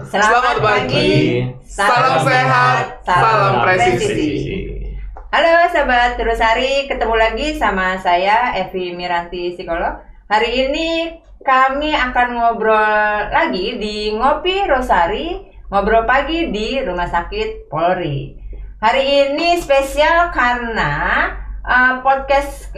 Selamat pagi. Salam sehat, salam presisi. Halo sahabat Rosari, ketemu lagi sama saya Evi Miranti, psikolog. Hari ini kami akan ngobrol lagi di Ngopi Rosari, ngobrol pagi di Rumah Sakit Polri. Hari ini spesial karena podcast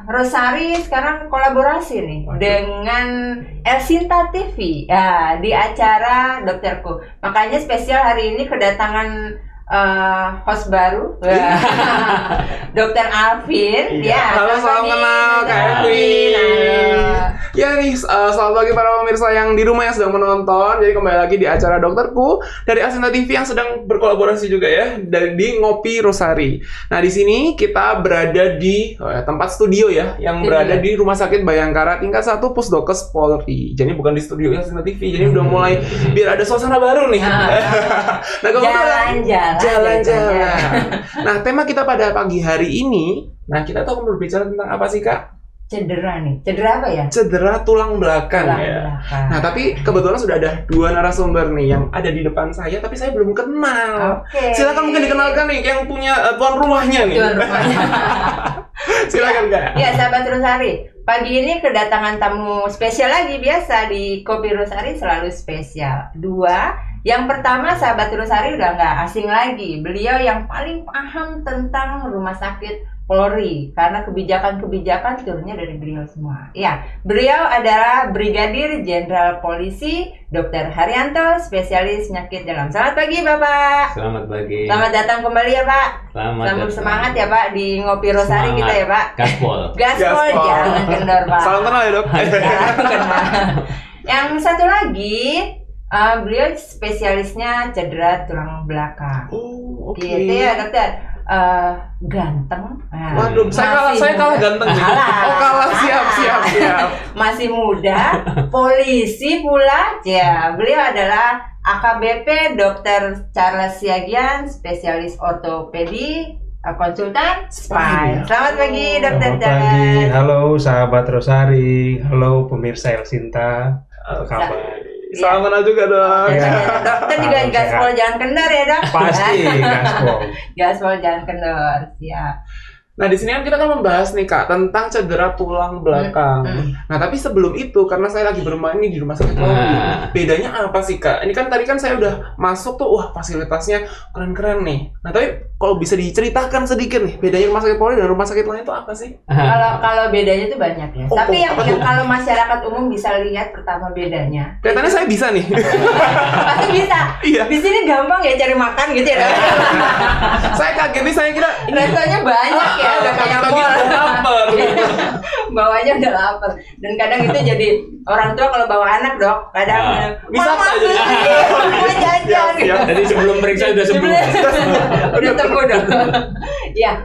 Rosari sekarang kolaborasi nih dengan Elsinta TV ya, di acara Dokterku. Makanya spesial hari ini kedatangan host baru, Dokter Alvin. Ya, halo, salam kenal Kak Alvin. Ya nih, selamat pagi para pemirsa yang di rumah yang sedang menonton. Jadi kembali lagi di acara Dokterku dari Elsinta TV yang sedang berkolaborasi juga ya di Ngopi Rosari. Nah, di sini kita berada di tempat studio ya, yang berada di Rumah Sakit Bayangkara tingkat 1 Pusdokes Polri. Jadi bukan di studio Elsinta TV. Jadi udah mulai biar ada suasana baru nih. Nah, jalan-jalan. Nah, tema kita pada pagi hari ini, kita tuh akan berbicara tentang apa sih, Kak? Cedera nih. Cedera apa ya? Cedera tulang belakang ya. Nah, tapi kebetulan sudah ada dua narasumber nih yang ada di depan saya, tapi saya belum kenal. Silakan mungkin dikenalkan nih yang punya tuan rumahnya nih. Tuan rumahnya. Silakan, Kak. Ya, sahabat Rosari. Pagi ini kedatangan tamu spesial lagi. Biasa di Kopi Rosari selalu spesial. Dua. Yang pertama, sahabat Rosari udah nggak asing lagi. Beliau yang paling paham tentang rumah sakit Polri, karena kebijakan-kebijakan turunnya dari beliau semua. Ya, beliau adalah Brigadir Jenderal Polisi Dr. Haryanto, spesialis penyakit dalam. Selamat pagi, Bapak. Selamat pagi. Selamat datang kembali ya, Pak. Selamat semangat ya, Pak, di Ngopi Rosari kita ya, Pak. Gaspol. Gaspol, jangan kendor, Pak. Salam kenal ya, Dok. Salam kenal. Yang satu lagi, beliau spesialisnya cedera tulang belakang. Oh, oke. Gitu ya, dokter. Ganteng. Waduh, saya kalah ganteng nih. Kalah, siap. Masih muda, polisi pula. Ya, beliau adalah AKBP Dr. Charles Siagian, spesialis ortopedi, konsultan spine. Selamat pagi, Dokter Charles. Selamat pagi. Halo sahabat Rosari. Halo pemirsa Elsinta. Apa kabar? Salam kenal juga, Dok. Dokter juga gaspol jangan kendor ya, Dok. Pasti gaspol. Gaspol jangan kendor, siap. Nah, di sini kan kita akan membahas nih, Kak, tentang cedera tulang belakang. Nah, tapi sebelum itu, karena saya lagi bermain nih di Rumah Sakit Polri, bedanya apa sih, Kak? Ini kan tadi kan saya udah masuk tuh, wah fasilitasnya keren-keren nih. Nah, tapi kalau bisa diceritakan sedikit nih, bedanya Rumah Sakit Polri dan rumah sakit lain itu apa sih? Kalau bedanya itu banyak ya. Tapi yang kalau masyarakat umum bisa lihat pertama bedanya. Kelihatannya saya bisa nih. Pasti bisa. Iya. Di sini gampang ya cari makan gitu ya. Saya kaget nih, saya kira rasanya banyak ya, udah kayak lapar. Bawanya udah lapar. Dan kadang itu jadi orang tua kalau bawa anak, Dok, kadang bisa apa jadi? Mau jajan. Jadi sebelum periksa udah sembuh. Udah temu, Dok. Ya,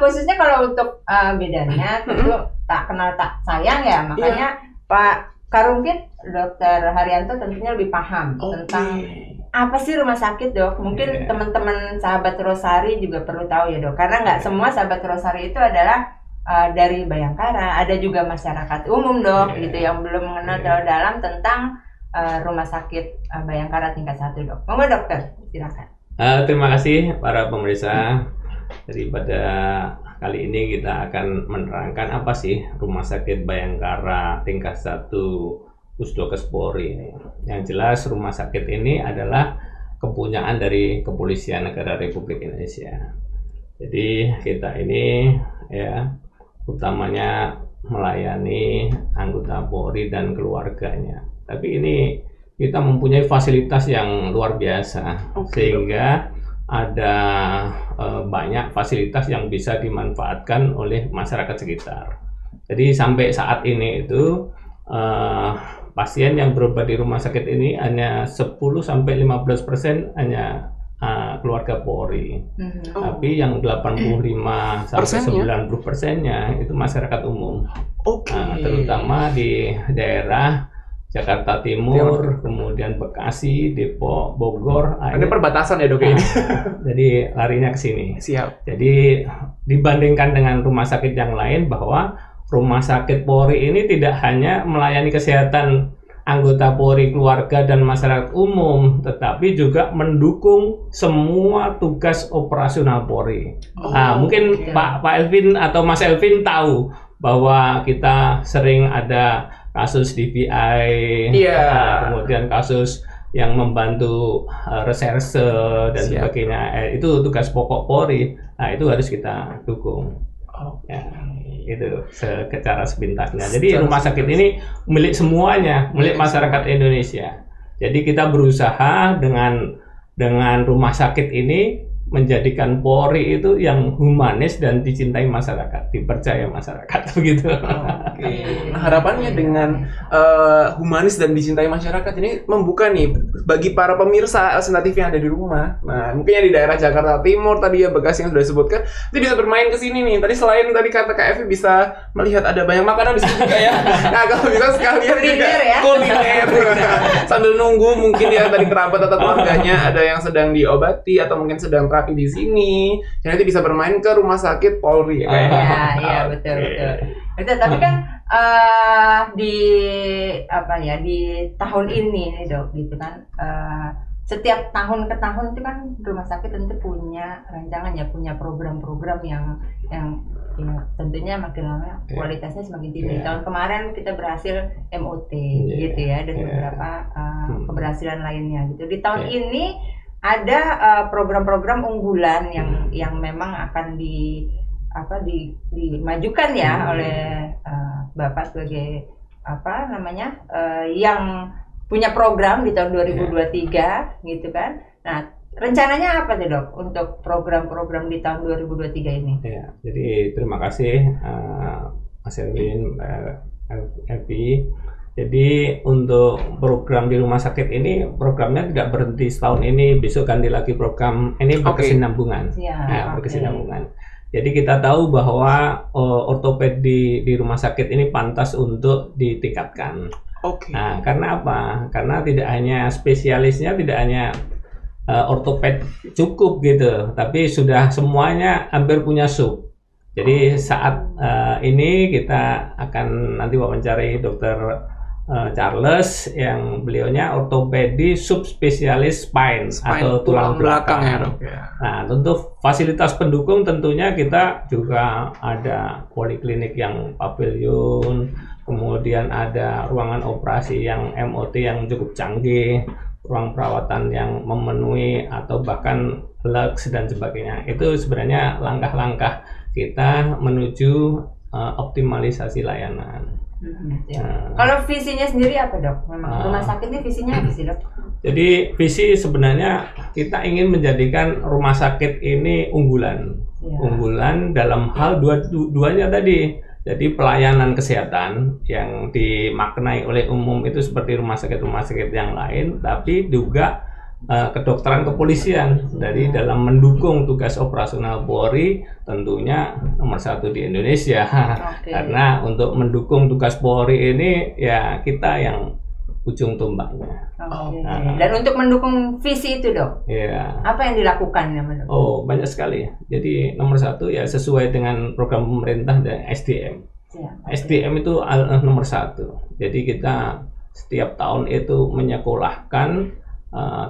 khususnya kalau untuk bedanya tentu tak kenal tak sayang ya, makanya Pak Karumpit, Dr. Haryanto tentunya lebih paham tentang apa sih rumah sakit, Dok. Mungkin teman-teman sahabat Rosari juga perlu tahu ya, Dok, karena nggak semua sahabat Rosari itu adalah dari Bayangkara, ada juga masyarakat umum, Dok, gitu yang belum mengenal terlalu dalam tentang rumah sakit Bayangkara tingkat 1, Dok. Monggo, Dokter, silakan. Terima kasih para pemirsa. Daripada kali ini kita akan menerangkan apa sih Rumah Sakit Bayangkara tingkat 1 Pusdokes Polri ini. Yang jelas rumah sakit ini adalah kepunyaan dari Kepolisian Negara Republik Indonesia. Jadi kita ini ya utamanya melayani anggota Polri dan keluarganya. Tapi ini kita mempunyai fasilitas yang luar biasa, sehingga ada banyak fasilitas yang bisa dimanfaatkan oleh masyarakat sekitar. Jadi sampai saat ini itu pasien yang berobat di rumah sakit ini hanya 10-15% hanya keluarga Polri. Tapi yang 85-90%-nya itu masyarakat umum. Terutama di daerah Jakarta Timur, kemudian Bekasi, Depok, Bogor. Ini perbatasan ya, Dok, ini. Jadi larinya ke sini. Siap. Jadi dibandingkan dengan rumah sakit yang lain, bahwa rumah sakit Polri ini tidak hanya melayani kesehatan anggota Polri, keluarga dan masyarakat umum, tetapi juga mendukung semua tugas operasional Polri. Mungkin Pak Elvin atau Mas Elvin tahu bahwa kita sering ada kasus DPI, kemudian kasus yang membantu reserse dan sebagainya. Itu tugas pokok Polri. Nah, itu harus kita dukung. Ya, itu secara sepintasnya. Jadi rumah sakit ini milik semuanya, milik masyarakat Indonesia. Jadi kita berusaha dengan rumah sakit ini menjadikan Polri itu yang humanis dan dicintai masyarakat, dipercaya masyarakat begitu. Nah, harapannya dengan humanis dan dicintai masyarakat ini membuka nih bagi para pemirsa Elsinta TV yang ada di rumah. Nah, mungkin yang di daerah Jakarta Timur tadi ya, Bekasi yang sudah disebutkan, itu bisa bermain ke sini nih. Tadi selain tadi kata Kak Evi bisa melihat ada banyak makanan di sini juga ya. Nah, kalau bisa sekalian juga kuliner. Sambil nunggu mungkin ya tadi kerabat atau keluarganya ada yang sedang diobati atau mungkin sedang terapi di sini, jadi nanti bisa bermain ke rumah sakit Polri ya kayaknya. Iya, betul. Itu tapi kan di tahun ini nih Dok, gitu kan. Setiap tahun ke tahun itu kan rumah sakit tentu punya rancangan ya, punya program-program yang ya, tentunya makin lama kualitasnya semakin tinggi. Tahun kemarin kita berhasil MOT gitu ya, dan beberapa keberhasilan lainnya gitu. Di tahun ini ada program-program unggulan yang memang akan dimajukan ya oleh Bapak sebagai yang punya program di tahun 2023 gitu kan. Nah, rencananya apa sih Dok untuk program-program di tahun 2023 ini? Ya, jadi terima kasih Mas Elvin, Evi. Jadi untuk program di rumah sakit ini, programnya tidak berhenti setahun ini, besok ganti lagi program ini berkesinambungan. Berkesinambungan. Jadi kita tahu bahwa ortopedi di rumah sakit ini pantas untuk ditingkatkan. Nah, karena apa? Karena tidak hanya spesialisnya, tidak hanya ortoped cukup gitu, tapi sudah semuanya hampir punya sub. Jadi saat ini kita akan nanti wawancarai Dokter Charles yang beliaunya ortopedi subspesialis spine atau tulang belakang ya Dok. Nah, tentu fasilitas pendukung tentunya kita juga ada poliklinik yang pavilion, kemudian ada ruangan operasi yang MOT yang cukup canggih, ruang perawatan yang memenuhi atau bahkan lux dan sebagainya. Itu sebenarnya langkah-langkah kita menuju optimalisasi layanan. Kalau visinya sendiri apa Dok? Memang rumah sakit ini visinya apa sih Dok? Jadi visi sebenarnya kita ingin menjadikan rumah sakit ini unggulan. Unggulan dalam hal duanya tadi. Jadi pelayanan kesehatan yang dimaknai oleh umum itu seperti rumah sakit yang lain, tapi juga kedokteran kepolisian dari dalam mendukung tugas operasional Polri tentunya nomor 1 di Indonesia. Karena untuk mendukung tugas Polri ini ya kita yang ujung tombaknya. Dan untuk mendukung visi itu Dok, apa yang dilakukan ya Dok? Banyak sekali. Jadi nomor 1 ya sesuai dengan program pemerintah dan SDM. SDM itu nomor 1. Jadi kita setiap tahun itu menyekolahkan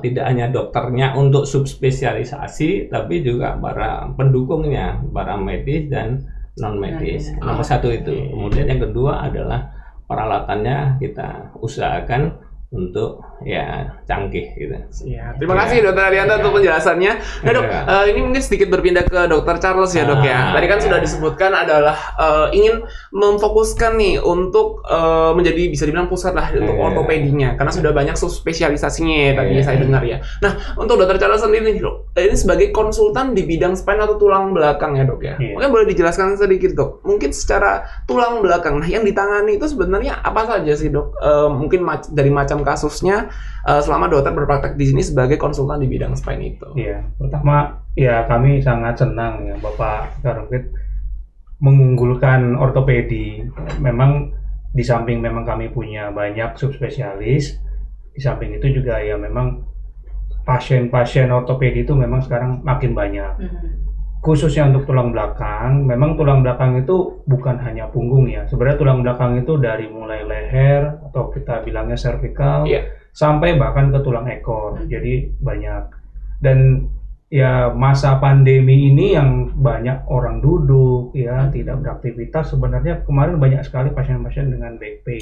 tidak hanya dokternya untuk subspesialisasi, tapi juga para pendukungnya, para medis dan non medis. Nomor 1 itu. Kemudian yang kedua adalah peralatannya kita usahakan untuk ya canggih gitu. Terima kasih Dokter Arianta untuk penjelasannya. Nah Dok, ini mungkin sedikit berpindah ke Dokter Charles ya Dok ya. Tadi kan sudah disebutkan adalah ingin memfokuskan nih untuk menjadi bisa dibilang pusat lah untuk ortopedinya, karena sudah banyak subspesialisasinya tadi saya dengar ya. Nah untuk Dokter Charles sendiri nih Dok, ini sebagai konsultan di bidang spine atau tulang belakang ya Dok ya. Mungkin boleh dijelaskan sedikit Dok, mungkin secara tulang belakang. Nah yang ditangani itu sebenarnya apa saja sih Dok? Mungkin dari macam kasusnya selama dokter berpraktek di sini sebagai konsultan di bidang spine itu. Pertama ya kami sangat senang ya Bapak Karungkit mengunggulkan ortopedi. Memang di samping memang kami punya banyak subspesialis, di samping itu juga ya memang pasien-pasien ortopedi itu memang sekarang makin banyak. khususnya untuk tulang belakang, memang tulang belakang itu bukan hanya punggung ya. Sebenarnya tulang belakang itu dari mulai leher atau kita bilangnya cervical sampai bahkan ke tulang ekor. Jadi banyak. Dan ya masa pandemi ini yang banyak orang duduk ya, tidak beraktivitas, sebenarnya kemarin banyak sekali pasien-pasien dengan back pain.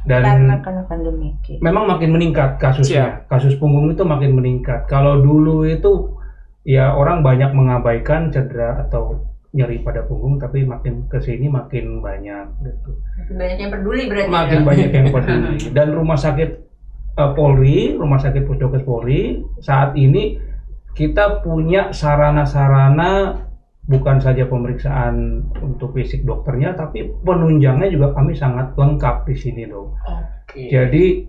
Dan karena pandemi. memang makin meningkat kasusnya. Kasus punggung itu makin meningkat. Kalau dulu itu ya orang banyak mengabaikan cedera atau nyeri pada punggung, tapi makin kesini makin banyak gitu. Banyak yang peduli berarti. Makin banyak yang peduli. Dan rumah sakit Polri, rumah sakit Pusdokes Polri saat ini kita punya sarana-sarana, bukan saja pemeriksaan untuk fisik dokternya, tapi penunjangnya juga kami sangat lengkap di sini dong. Jadi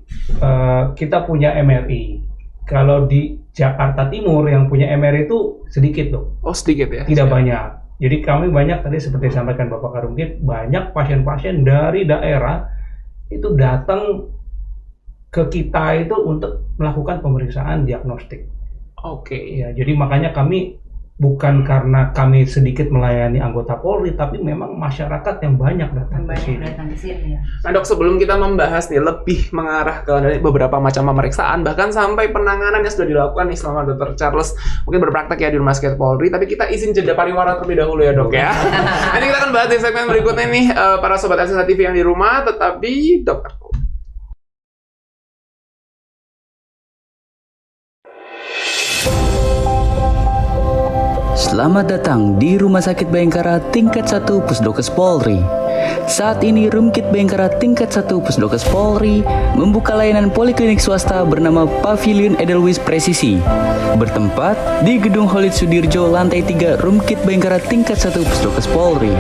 kita punya MRI. Kalau di Jakarta Timur yang punya MRI itu sedikit loh. Oh sedikit ya? Tidak banyak. Jadi kami banyak tadi seperti disampaikan Bapak Karungkit, banyak pasien-pasien dari daerah itu datang ke kita itu untuk melakukan pemeriksaan diagnostik. Ya, jadi makanya kami bukan karena kami sedikit melayani anggota Polri, tapi memang masyarakat yang banyak datang ke sini. Nah dok, sebelum kita membahas nih lebih mengarah ke beberapa macam pemeriksaan, bahkan sampai penanganan yang sudah dilakukan nih selama Dr. Charles mungkin berpraktek ya di Rumah Sakit Polri, tapi kita izin jeda pariwara terlebih dahulu ya dok ya. Nanti kita akan bahas di segmen berikutnya nih, para sobat Asinsa TV yang di rumah, tetap di Dokter. Selamat datang di Rumah Sakit Bayangkara Tingkat 1 Pusdokes Polri. Saat ini Rumkit Bayangkara Tingkat 1 Pusdokes Polri membuka layanan poliklinik swasta bernama Pavilion Edelweiss Presisi, bertempat di Gedung Holid Sudirjo lantai 3 Rumkit Bayangkara Tingkat 1 Pusdokes Polri.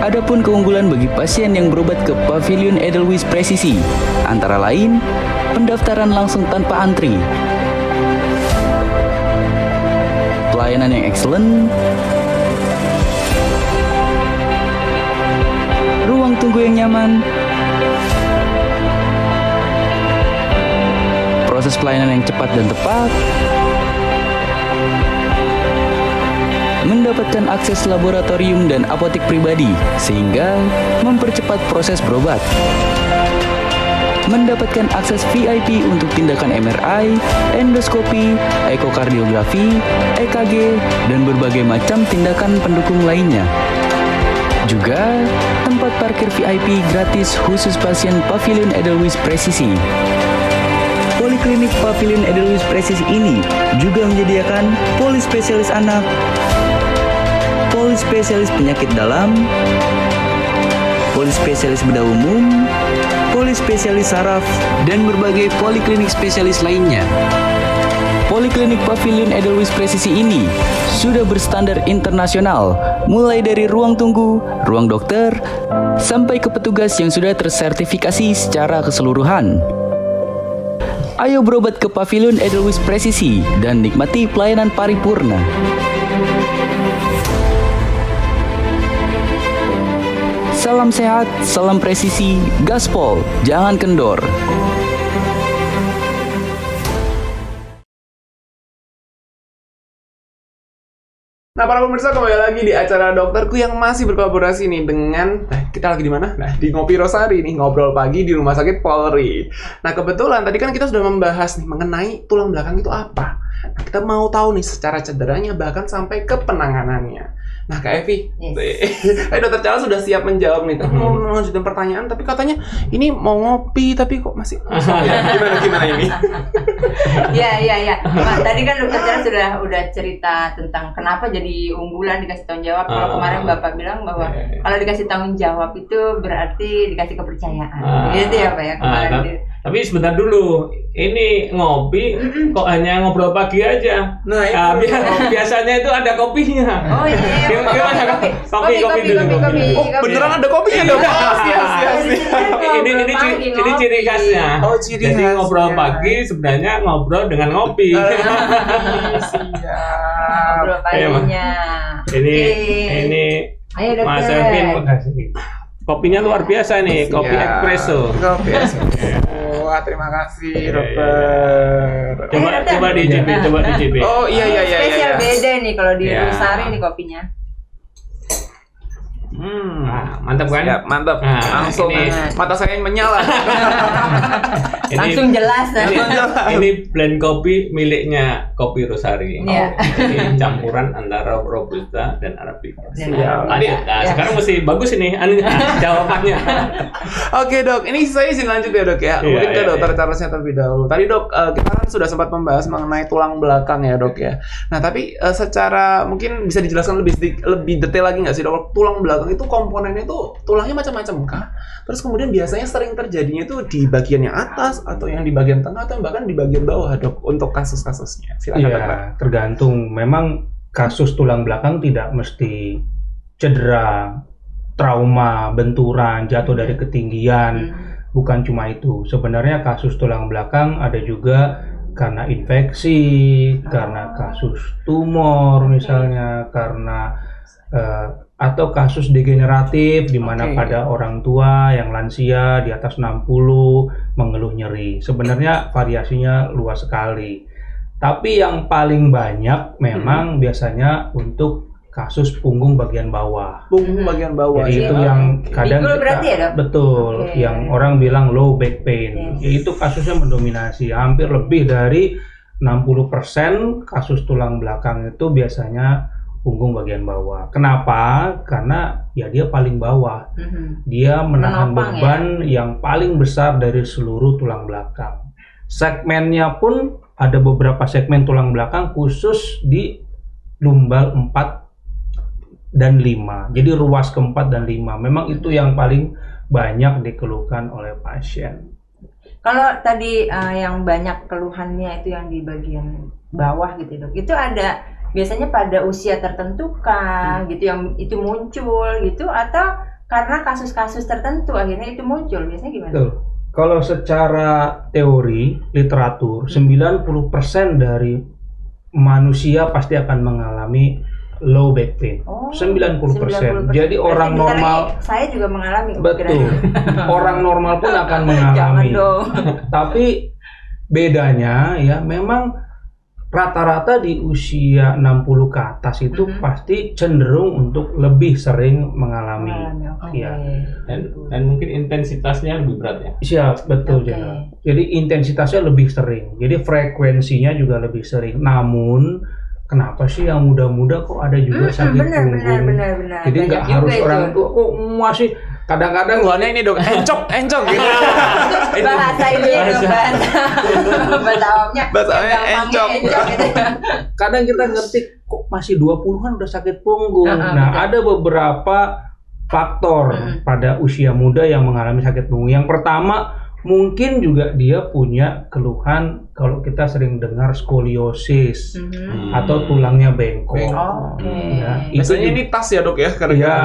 Adapun keunggulan bagi pasien yang berobat ke Pavilion Edelweiss Presisi antara lain pendaftaran langsung tanpa antri, pelayanan yang excellent, ruang tunggu yang nyaman, proses pelayanan yang cepat dan tepat, mendapatkan akses laboratorium dan apotek pribadi sehingga mempercepat proses berobat, mendapatkan akses VIP untuk tindakan MRI, endoskopi, ekokardiografi, EKG, dan berbagai macam tindakan pendukung lainnya. Juga tempat parkir VIP gratis khusus pasien Pavilion Edelweiss Presisi. Poliklinik Pavilion Edelweiss Presisi ini juga menyediakan polispesialis anak, polispesialis penyakit dalam, polispesialis bedah umum, polispesialis saraf, dan berbagai poliklinik spesialis lainnya. Poliklinik Pavilion Edelweiss Presisi ini sudah berstandar internasional, mulai dari ruang tunggu, ruang dokter, sampai ke petugas yang sudah tersertifikasi secara keseluruhan. Ayo berobat ke Pavilion Edelweiss Presisi dan nikmati pelayanan paripurna. Salam sehat, salam presisi, gaspol, jangan kendor. Nah para pemirsa, kembali lagi di acara dokterku yang masih berkolaborasi nih dengan kita lagi di mana? Nah di Ngopi Rosari nih, ngobrol pagi di Rumah Sakit Polri. Nah kebetulan tadi kan kita sudah membahas nih mengenai tulang belakang itu apa. Nah, kita mau tahu nih secara cederanya bahkan sampai ke penanganannya. Nah Kak Evi, Dokter Charles sudah siap menjawab nih. Tapi mau melanjutkan pertanyaan, tapi katanya ini mau ngopi, tapi kok masih gimana ini? Ya. Nah, tadi kan Dokter Charles udah cerita tentang kenapa jadi unggulan dikasih tanggung jawab. Kalau kemarin Bapak bilang bahwa kalau dikasih tanggung jawab itu berarti dikasih kepercayaan. Gitu ya Pak ya kemarin. Tapi sebentar dulu, ini ngopi kok hanya ngobrol pagi aja. Nah, biasanya itu ada kopinya. Oh iya. Kopi dulu. Oh, beneran ada kopinya dong. Siap. Ini ciri khasnya. Oh, ciri khasnya. Jadi ngobrol pagi sebenarnya ngobrol dengan ngopi. Siap. Ngobrol paginya. Ini Ayo, Mas Dokter. Elvin, makasih. Kopinya luar biasa nih, kopi Siap. espresso. Kopi espresso. Wah, terima kasih dokter. Coba dicicipi. Oh iya. Spesial beda nih kalau di Ya. Rosari nih kopinya. Nah, mantap kan? Siap, mantap. Nah, Langsung ini- mata saya menyala. Langsung jelas. Ini blend kopi miliknya Kopi Rosari. Iya. Jadi campuran antara Robusta dan Arabica. Dan Siap. Arabica. Nah, Ya. sekarang mesti bagus ini jawabannya. Oke dok, ini saya izin lanjut ya dok ya. Iya, Mungkin ke iya, dokter iya. Charlesnya terlebih dahulu. Tadi dok, kita kan sudah sempat membahas mengenai tulang belakang ya dok ya. Nah tapi secara mungkin bisa dijelaskan lebih detail lagi nggak sih dok? Tulang belakang itu komponennya itu tulangnya macam-macam kah? Terus kemudian biasanya sering terjadinya itu di bagian yang atas atau yang di bagian tengah atau bahkan di bagian bawah dok untuk kasus-kasusnya. Silakan dokter. Iya, tergantung. Memang kasus tulang belakang tidak mesti cedera, trauma, benturan, jatuh dari ketinggian. Bukan cuma itu. Sebenarnya kasus tulang belakang ada juga karena infeksi, karena kasus tumor misalnya, karena atau kasus degeneratif di mana Oke. pada orang tua yang lansia di atas 60 mengeluh nyeri. Sebenarnya variasinya luas sekali. Tapi yang paling banyak memang biasanya untuk kasus punggung bagian bawah. Punggung bagian bawah. Jadi ya. itu yang kadang Pikul berarti ya, Dok? betul, Oke. yang orang bilang low back pain. Yes. Itu kasusnya mendominasi, hampir lebih dari 60% kasus tulang belakang itu biasanya punggung bagian bawah. Kenapa? Karena ya dia paling bawah. Dia menahan Menopang, beban yang paling besar dari seluruh tulang belakang. Segmennya pun ada beberapa segmen tulang belakang khusus di lumbal 4 dan 5. Jadi ruas keempat dan 5. Memang itu yang paling banyak dikeluhkan oleh pasien. Kalau tadi yang banyak keluhannya itu yang di bagian bawah gitu dok, itu ada biasanya pada usia tertentu kah gitu yang itu muncul gitu, atau karena kasus-kasus tertentu akhirnya itu muncul, biasanya gimana? Betul. Kalau secara teori literatur 90% dari manusia pasti akan mengalami low back pain. Oh, 90%. Jadi Berarti orang bentar lagi normal saya juga mengalami. betul. Orang normal pun akan Jangan mengalami. dong. Tapi bedanya ya memang rata-rata di usia 60 ke atas itu pasti cenderung untuk lebih sering mengalami. Oke. Iya. Dan mungkin intensitasnya lebih berat ya. Siap, betul Oke. Jenderal. Jadi intensitasnya lebih sering. Jadi frekuensinya juga lebih sering. Namun kenapa sih yang muda-muda kok ada juga sakit punggung? Benar. Jadi nggak Banyak harus juga orang itu. tua kok masih kadang-kadang Keluhannya ini dok, encok gitu. Bahasa ini ya dok, bahasa awamnya. Bahasanya gampangnya encok. gitu. kadang kita ngerti kok masih 20-an udah sakit punggung. Nah, betul. ada beberapa faktor pada usia muda yang mengalami sakit punggung. Yang pertama, mungkin juga dia punya keluhan kalau kita sering dengar skoliosis atau tulangnya bengkok. Oke. Ya, Biasanya juga- ini tas ya dok ya, karena ya,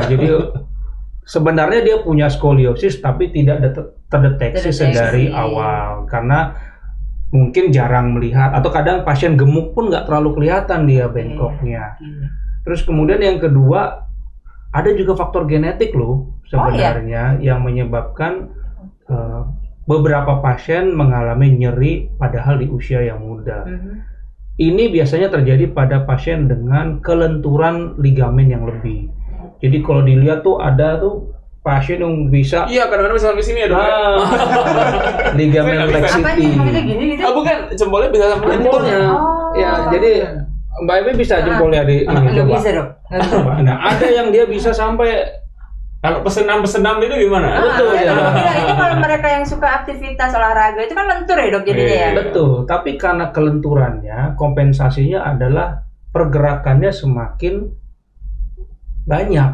jadi sebenarnya dia punya skoliosis tapi tidak terdeteksi Terdeteksi. sedari awal karena mungkin jarang melihat atau kadang pasien gemuk pun nggak terlalu kelihatan dia bengkoknya. Terus kemudian yang kedua ada juga faktor genetik loh sebenarnya yang menyebabkan beberapa pasien mengalami nyeri padahal di usia yang muda. Ini biasanya terjadi pada pasien dengan kelenturan ligamen yang lebih. Jadi kalau dilihat tuh ada tuh pasien yang bisa Iya, kadang-kadang bisa sampai sini ya dok. ya? ligamen Saya nggak bisa. Apa laxity. nih maksudnya gini gitu? Ah bukan, jempolnya bisa sampai ini. Jempolnya. Oh. Ya, jadi Mbak Emi bisa jempolnya di ini Nggak coba. bisa dok. Nggak bisa. Nah, ada yang dia bisa sampai Kalau pesenam-pesenam itu gimana? Betul, Saya ya. mau bilang, itu kalau mereka yang suka aktivitas olahraga itu kan lentur ya dok jadinya ya. betul, tapi karena kelenturannya kompensasinya adalah pergerakannya semakin banyak.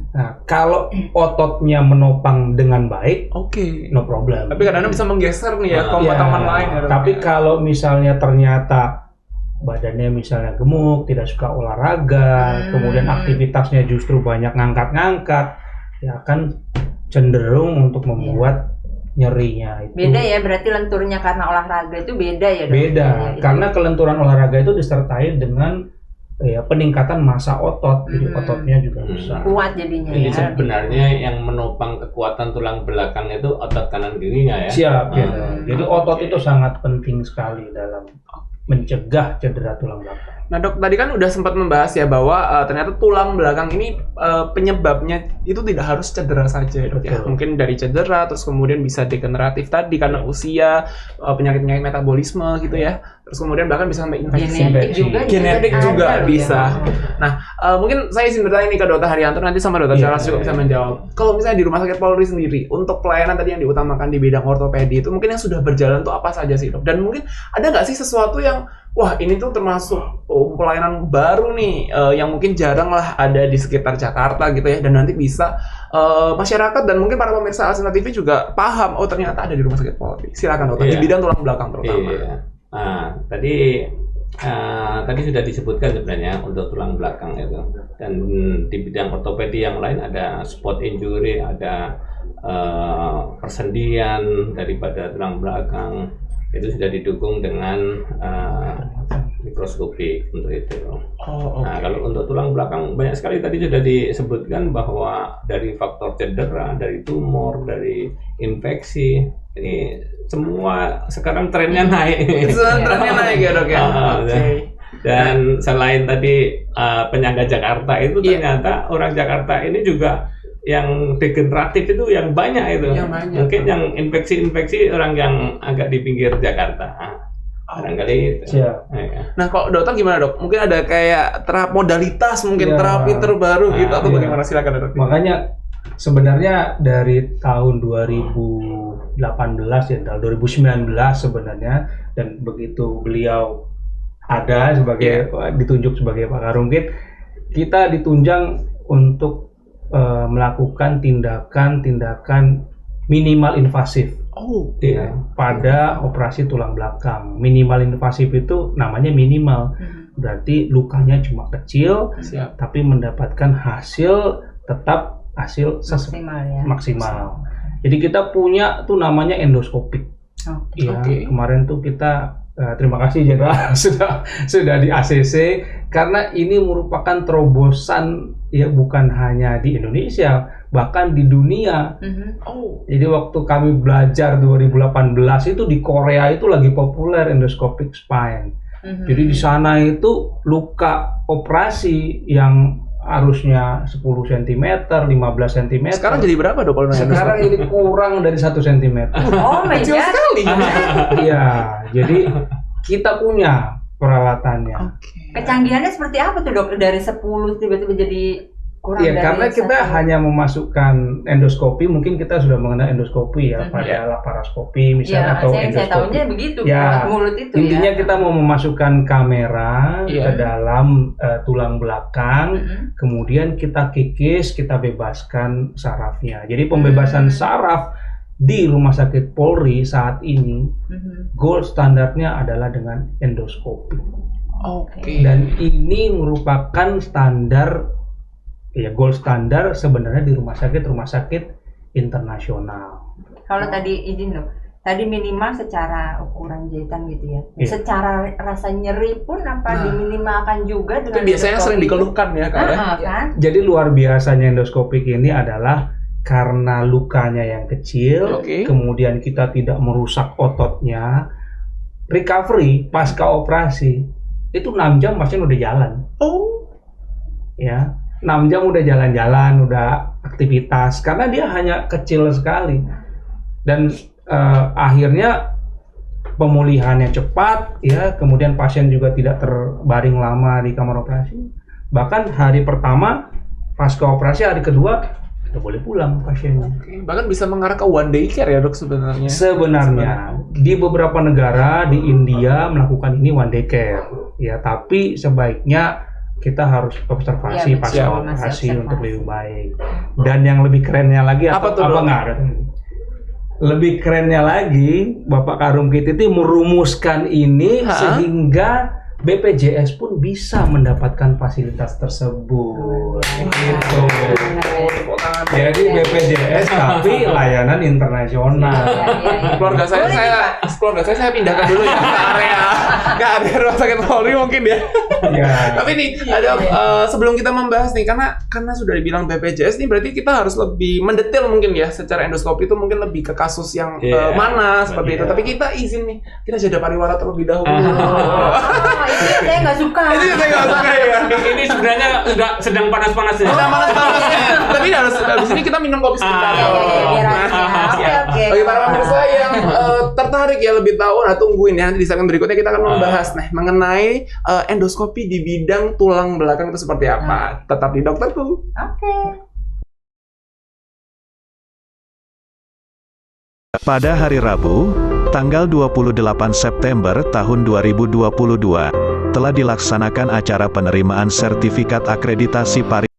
Nah, kalau ototnya menopang dengan baik, Oke. no problem. Tapi kadang-kadang bisa menggeser nih ya, Ah, kombat Ya, teman lain ya dok. tapi kalau misalnya ternyata badannya misalnya gemuk, tidak suka olahraga, kemudian aktivitasnya justru banyak ngangkat-ngangkat, ya akan cenderung untuk membuat nyerinya itu. Beda ya, berarti lenturnya karena olahraga itu beda ya dok. Beda, Ya, itu. karena kelenturan olahraga itu disertai dengan peningkatan massa otot, jadi ototnya juga bisa. Kuat jadinya Jadi ya. sebenarnya yang menopang kekuatan tulang belakang itu otot kanan kirinya ya. Siap, ya. Ah, Jadi otot itu sangat penting sekali dalam mencegah cedera tulang belakang. Nah dok, tadi kan udah sempat membahas ya bahwa ternyata tulang belakang ini penyebabnya itu tidak harus cedera saja dok ya. Betul. Mungkin dari cedera, terus kemudian bisa degeneratif tadi karena usia, penyakit-penyakit metabolisme gitu ya. Terus kemudian bahkan bisa sampai infeksi. Genetik juga. Genetik ada juga loh bisa. ya. Nah, mungkin saya izin bertanya nih ke Dr. Haryanto, nanti sama Dr. Iya, Charles juga bisa menjawab. Kalau misalnya di Rumah Sakit Polri sendiri, untuk pelayanan tadi yang diutamakan di bidang ortopedi itu mungkin yang sudah berjalan tuh apa saja sih dok? Dan mungkin ada nggak sih sesuatu yang, wah ini tuh termasuk pelayanan baru nih, yang mungkin jarang lah ada di sekitar Jakarta gitu ya, dan nanti bisa masyarakat dan mungkin para pemirsa Asena TV juga paham, oh ternyata ada di Rumah Sakit Polri. Silakan dokter, di Iya. bidang tulang belakang terutama. Iya. Nah, tadi sudah disebutkan sebenarnya untuk tulang belakang itu. Dan di bidang ortopedi yang lain ada spot injury, ada persendian daripada tulang belakang. Itu sudah didukung dengan mikroskopik untuk itu. Oh, oke. Nah, kalau untuk tulang belakang banyak sekali tadi sudah disebutkan bahwa dari faktor cedera, dari tumor, dari infeksi, ini semua sekarang trennya naik. Trennya naik ya dok ya. Oke. Dan selain tadi penyangga Jakarta itu Iya. ternyata orang Jakarta ini juga yang degeneratif itu yang banyak itu. Yang banyak. Mungkin yang infeksi-infeksi orang yang agak di pinggir Jakarta. Barangkali itu. Siap. Ya. Nah, kok dokter gimana dok? Mungkin ada kayak modalitas mungkin Iya. terapi terbaru gitu atau Iya. bagaimana? Silakan dok. Makanya sebenarnya dari tahun 2018 ya, tahun 2019 sebenarnya, dan begitu beliau ada sebagai ditunjuk sebagai Pak Karungkit, kita ditunjang untuk melakukan tindakan minimal invasif. Oh, Ya, pada operasi tulang belakang. Minimal invasif itu namanya minimal. Berarti lukanya cuma kecil, siap. tapi mendapatkan hasil tetap hasil Maksimal ya. maksimal. Jadi kita punya tuh namanya endoskopik. Ya, Oke. kemarin tuh kita terima kasih Jenderal sudah di ACC, karena ini merupakan terobosan ya, bukan hanya di Indonesia, bahkan di dunia. Oh, Jadi waktu kami belajar 2018 itu di Korea itu lagi populer endoscopic spine. Jadi di sana itu luka operasi yang harusnya 10 cm, 15 cm. sekarang jadi berapa dok kalau Sekarang ini kurang dari 1 cm. Oh my kecil god. sekali. Iya, jadi kita punya peralatannya. Oke. Kecanggihannya seperti apa tuh dok? Dari 10 tiba-tiba jadi kurang Iya, dari karena kita 1. hanya memasukkan endoskopi, mungkin kita sudah mengenal endoskopi ya, pada laparoskopi misalnya, Ya, atau saya endoskopi. tahunya begitu, Ya, mulut itu Intinya ya. kita mau memasukkan kamera Iya. ke dalam tulang belakang, kemudian kita kikis, kita bebaskan sarafnya. Jadi pembebasan saraf di Rumah Sakit Polri saat ini gold standarnya adalah dengan endoskopi. Oke. Dan ini merupakan standar, ya gold standar sebenarnya di rumah sakit internasional. Kalau tadi izin dok, tadi minimal secara ukuran jahitan gitu ya. Iya. Secara rasa nyeri pun apa diminimalkan juga Itu dengan biasanya endoskopi sering itu? dikeluhkan ya kak ya. Kan? Jadi luar biasanya endoskopik ini adalah karena lukanya yang kecil, Oke. kemudian kita tidak merusak ototnya, recovery pasca operasi itu 6 jam pasien udah jalan. Oh, Ya, 6 jam udah jalan-jalan, udah aktivitas, karena dia hanya kecil sekali. Dan akhirnya pemulihannya cepat, ya, kemudian pasien juga tidak terbaring lama di kamar operasi. Bahkan hari pertama pasca operasi, hari kedua udah boleh pulang pasiennya. oke. Bahkan bisa mengarah ke one day care ya dok sebenarnya. Sebenarnya di beberapa negara di India melakukan ini one day care, ya, tapi sebaiknya kita harus observasi Iya, pasca betul. operasi Masih untuk observasi. lebih baik. Dan yang lebih kerennya lagi Apa tuh, Dok? nggak ada? Lebih kerennya lagi, Bapak Karungkit itu merumuskan ini sehingga BPJS pun bisa mendapatkan fasilitas tersebut. Gitu. Tepuk tangan. Jadi BPJS tapi layanan internasional. Keluarga saya pindahkan dulu ya ke area nggak ada rumah sakit Polri mungkin ya. Ya. Tapi nih ada sebelum kita membahas nih karena sudah dibilang BPJS nih berarti kita harus lebih mendetail mungkin ya secara endoskopi itu mungkin lebih ke kasus yang mana seperti itu. Tapi kita izin nih kita jeda pariwara terlebih dahulu. Itu yang saya nggak suka. Itu yang saya nggak suka ya. Ini sebenarnya udah sedang panas-panasnya. Sedang panas-panasnya. Tapi habis ini kita minum kopi sebentar. Oke. Bagi para pemirsa yang tertarik ya lebih tahu, nah tungguin ya nanti di segmen berikutnya kita akan membahas mengenai endoskopi di bidang tulang belakang itu seperti apa. Tetap di Dokterku. Oke. Pada hari Rabu, tanggal 28 September tahun 2022, telah dilaksanakan acara penerimaan sertifikat akreditasi pariwisata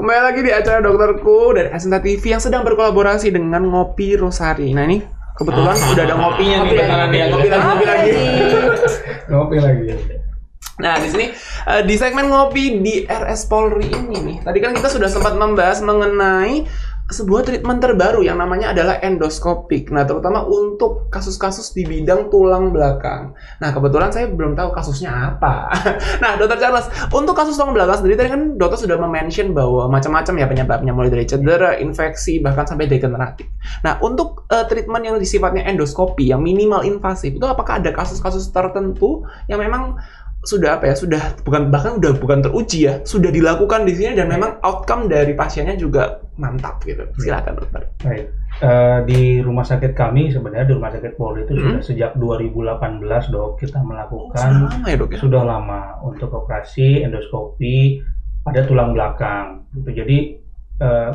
Kembali lagi di acara Dokterku dari Asinta TV yang sedang berkolaborasi dengan Ngopi Rosari. Nah ini kebetulan udah ada ngopinya nih. Ngopi lagi. Ngopi lagi. Nah di sini di segmen ngopi di RS Polri ini nih, tadi kan kita sudah sempat membahas mengenai sebuah treatment terbaru yang namanya adalah endoskopik. Nah, terutama untuk kasus-kasus di bidang tulang belakang. Nah, kebetulan saya belum tahu kasusnya apa. Nah, Dokter Charles, untuk kasus tulang belakang sendiri tadi kan dokter sudah mention bahwa macam-macam ya penyebabnya, mulai dari cedera, infeksi, bahkan sampai degeneratif. Nah, untuk treatment yang sifatnya endoskopi, yang minimal invasif, itu apakah ada kasus-kasus tertentu yang memang sudah bukan teruji ya, sudah dilakukan di sini dan memang outcome dari pasiennya juga mantap gitu. Silakan dokter. Baik, di rumah sakit kami sebenarnya di rumah sakit Polri itu sudah sejak 2018 dok kita melakukan sudah lama ya dok ya? Sudah lama untuk operasi endoskopi pada tulang belakang. gitu. Jadi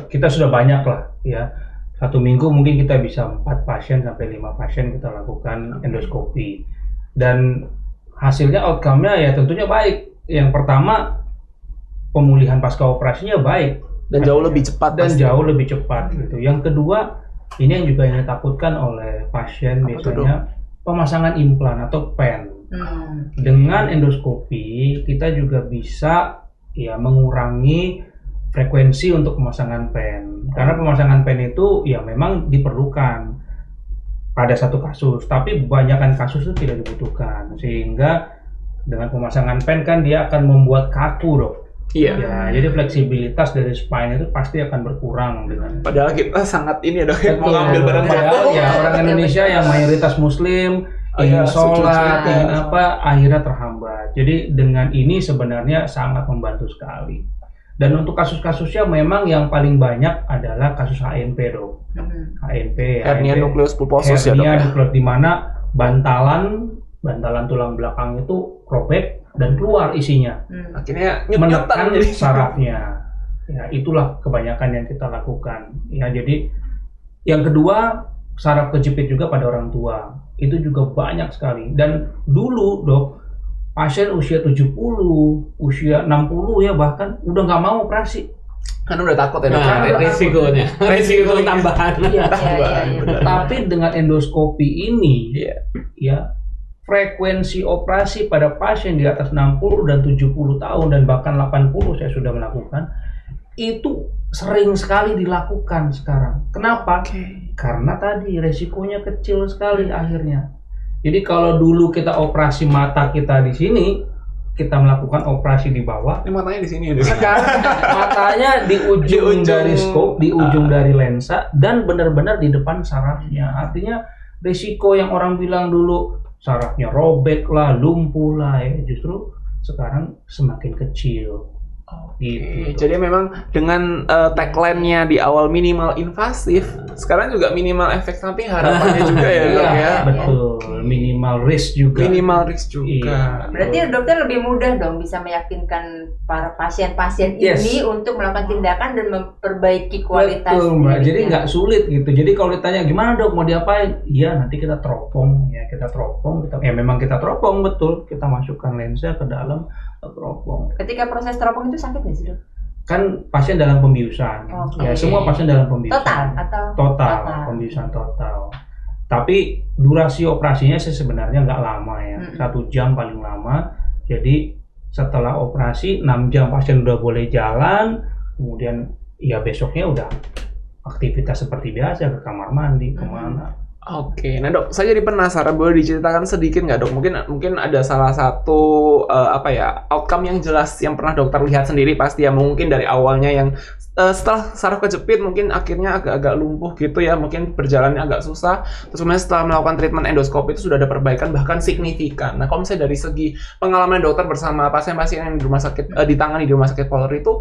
kita sudah banyak lah ya. 1 minggu mungkin kita bisa 4 pasien sampai 5 pasien kita lakukan endoskopi, dan hasilnya outcome-nya ya tentunya baik. Yang pertama, pemulihan pasca operasinya baik Dan jauh lebih cepat. dan pasti. jauh lebih cepat gitu. Yang kedua, ini yang juga yang ditakutkan oleh pasien Apa tuh, biasanya, pemasangan implan atau pen. Dengan endoskopi kita juga bisa ya mengurangi frekuensi untuk pemasangan pen, karena pemasangan pen itu ya memang diperlukan pada satu kasus, tapi kebanyakan kasus itu tidak dibutuhkan, sehingga dengan pemasangan pen kan dia akan membuat kaku dok. Iya. Ya, jadi fleksibilitas dari spine itu pasti akan berkurang dengan. Padahal kita sangat ini ya dok, ya, mau Betul. ngambil barang Padahal jatuh. ya orang Indonesia yang mayoritas Muslim ingin Iya, sholat, suci. ingin apa, akhirnya terhambat. Jadi dengan ini sebenarnya sangat membantu sekali. Dan untuk kasus-kasusnya memang yang paling banyak adalah kasus HNP dok. HNP, Hernia nukleus pulposus ya dok. hernia Ya? nukleus, di mana bantalan tulang belakang itu robek dan keluar isinya, Akhirnya menekan nyut-nyutan jadi. sarafnya. Ya, itulah kebanyakan yang kita lakukan. Ya, jadi yang kedua, saraf kejepit juga pada orang tua. Itu juga banyak sekali. Dan dulu, dok, pasien usia 70, usia 60 ya bahkan udah nggak mau operasi. Kan udah takut ya dok. Nah, resikonya, resiko tambahan. Iya. Iya. Tapi dengan endoskopi ini, Iya. ya frekuensi operasi pada pasien di atas 60 dan 70 tahun dan bahkan 80 saya sudah melakukan, itu sering sekali dilakukan sekarang. Kenapa? Karena tadi resikonya kecil sekali akhirnya. Jadi kalau dulu kita operasi mata kita di sini, kita melakukan operasi di bawah. Ini matanya di sini ya dok. Sekarang matanya di ujung, Di ujung. dari scope, di ujung dari lensa, dan benar-benar di depan sarafnya. Artinya risiko yang orang bilang dulu sarafnya robek lah, lumpuh lah, ya justru sekarang semakin kecil. Gitu. Jadi memang dengan tagline-nya di awal minimal invasif, sekarang juga minimal efek samping harapannya juga ya dok ya. Betul, minimal risk juga. Minimal risk juga. Iya. Berarti dokter lebih mudah dong bisa meyakinkan para pasien-pasien Yes. ini untuk melakukan tindakan dan memperbaiki kualitas Betul mbak, jadi dirinya. nggak sulit gitu. Jadi kalau ditanya gimana dok mau diapain, iya nanti kita teropong ya, kita memang kita teropong, betul, kita masukkan lensa ke dalam teropong. Ketika proses teropong itu sakit nggak sih dok? Kan pasien dalam pembiusan, Oke. ya semua pasien dalam pembiusan. Total atau Total, pembiusan total. Tapi durasi operasinya sih sebenarnya nggak lama ya, 1 jam paling lama. Jadi setelah operasi 6 jam pasien udah boleh jalan, kemudian ya besoknya udah aktivitas seperti biasa, ke kamar mandi, kemana. Oke, nah dok, saya jadi penasaran, boleh diceritakan sedikit nggak dok? Mungkin ada salah satu outcome yang jelas yang pernah dokter lihat sendiri pasti ya, mungkin dari awalnya yang setelah saraf kejepit mungkin akhirnya agak-agak lumpuh gitu ya, mungkin berjalannya agak susah. Terus kemudian setelah melakukan treatment endoskopi itu sudah ada perbaikan bahkan signifikan. Nah, kalau misalnya dari segi pengalaman dokter bersama pasien-pasien yang di rumah sakit ditangani di rumah sakit Polri itu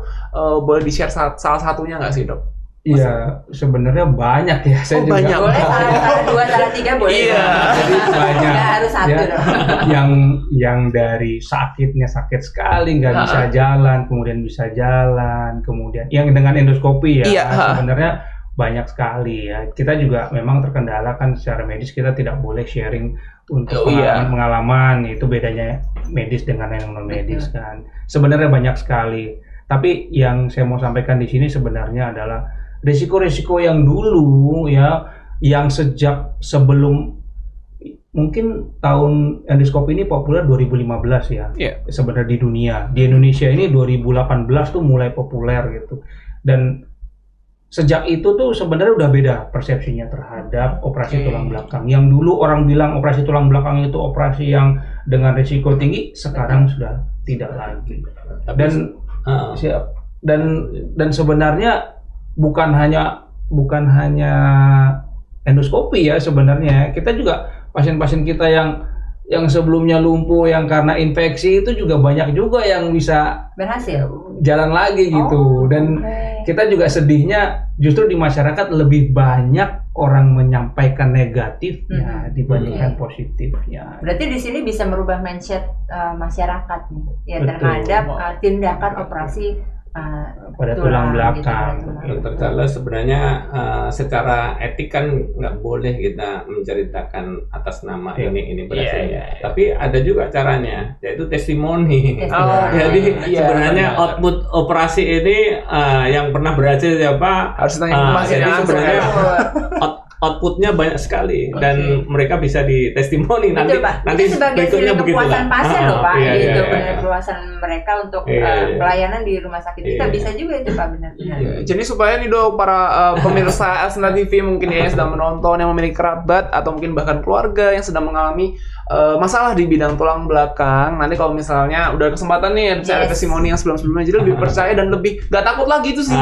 boleh di-share salah satunya nggak sih dok? Iya, sebenarnya banyak ya. Saya Oh, juga banyak. boleh salah 2, salah 3 boleh. Iya. Jadi banyak. Nggak harus satu Ya, dong. yang dari sakitnya sakit sekali nggak bisa jalan, kemudian bisa jalan, kemudian yang dengan endoskopi ya, Iya, sebenarnya banyak sekali ya. Kita juga memang terkendala kan secara medis, kita tidak boleh sharing untuk pengalaman, itu bedanya medis dengan yang non medis kan. Sebenarnya banyak sekali. Tapi yang saya mau sampaikan di sini sebenarnya adalah risiko-risiko yang dulu ya, yang sejak sebelum mungkin tahun endoskopi ini populer 2015 ya. Iya. Sebenarnya di dunia. Di Indonesia ini 2018 tuh mulai populer gitu. Dan sejak itu tuh sebenarnya udah beda persepsinya terhadap operasi tulang belakang. Yang dulu orang bilang operasi tulang belakang itu operasi yang dengan risiko tinggi, sekarang sudah tidak lagi. Dan sebenarnya bukan hanya endoskopi ya sebenarnya. Kita juga pasien-pasien kita yang sebelumnya lumpuh yang karena infeksi itu juga banyak juga yang bisa Berhasil. jalan lagi gitu. Dan kita juga sedihnya justru di masyarakat lebih banyak orang menyampaikan negatifnya dibandingkan positifnya. Berarti di sini bisa merubah mindset masyarakat nih, ya, Betul. terhadap tindakan operasi pada tulang belakang. Dokter Charles, sebenarnya secara etik kan nggak boleh kita menceritakan atas nama ini berhasilnya. Tapi ada juga caranya, yaitu testimoni. Jadi sebenarnya output operasi ini yang pernah berhasil siapa? Harus tanya jadi sebenarnya outputnya banyak sekali dan mereka bisa ditestimoni nanti. Nanti itu sebagai berikutnya kepuasan pasien loh Pak, Iya. kepuasan mereka untuk pelayanan di rumah sakit kita bisa juga itu Pak, benar-benar. Jadi supaya nih Dok, para pemirsa Asnita TV mungkin yang sedang menonton, yang memiliki kerabat atau mungkin bahkan keluarga yang sedang mengalami masalah di bidang tulang belakang, nanti kalau misalnya udah kesempatan nih ada testimoni yang sebelum-sebelumnya, jadi lebih percaya dan lebih gak takut lagi itu sih.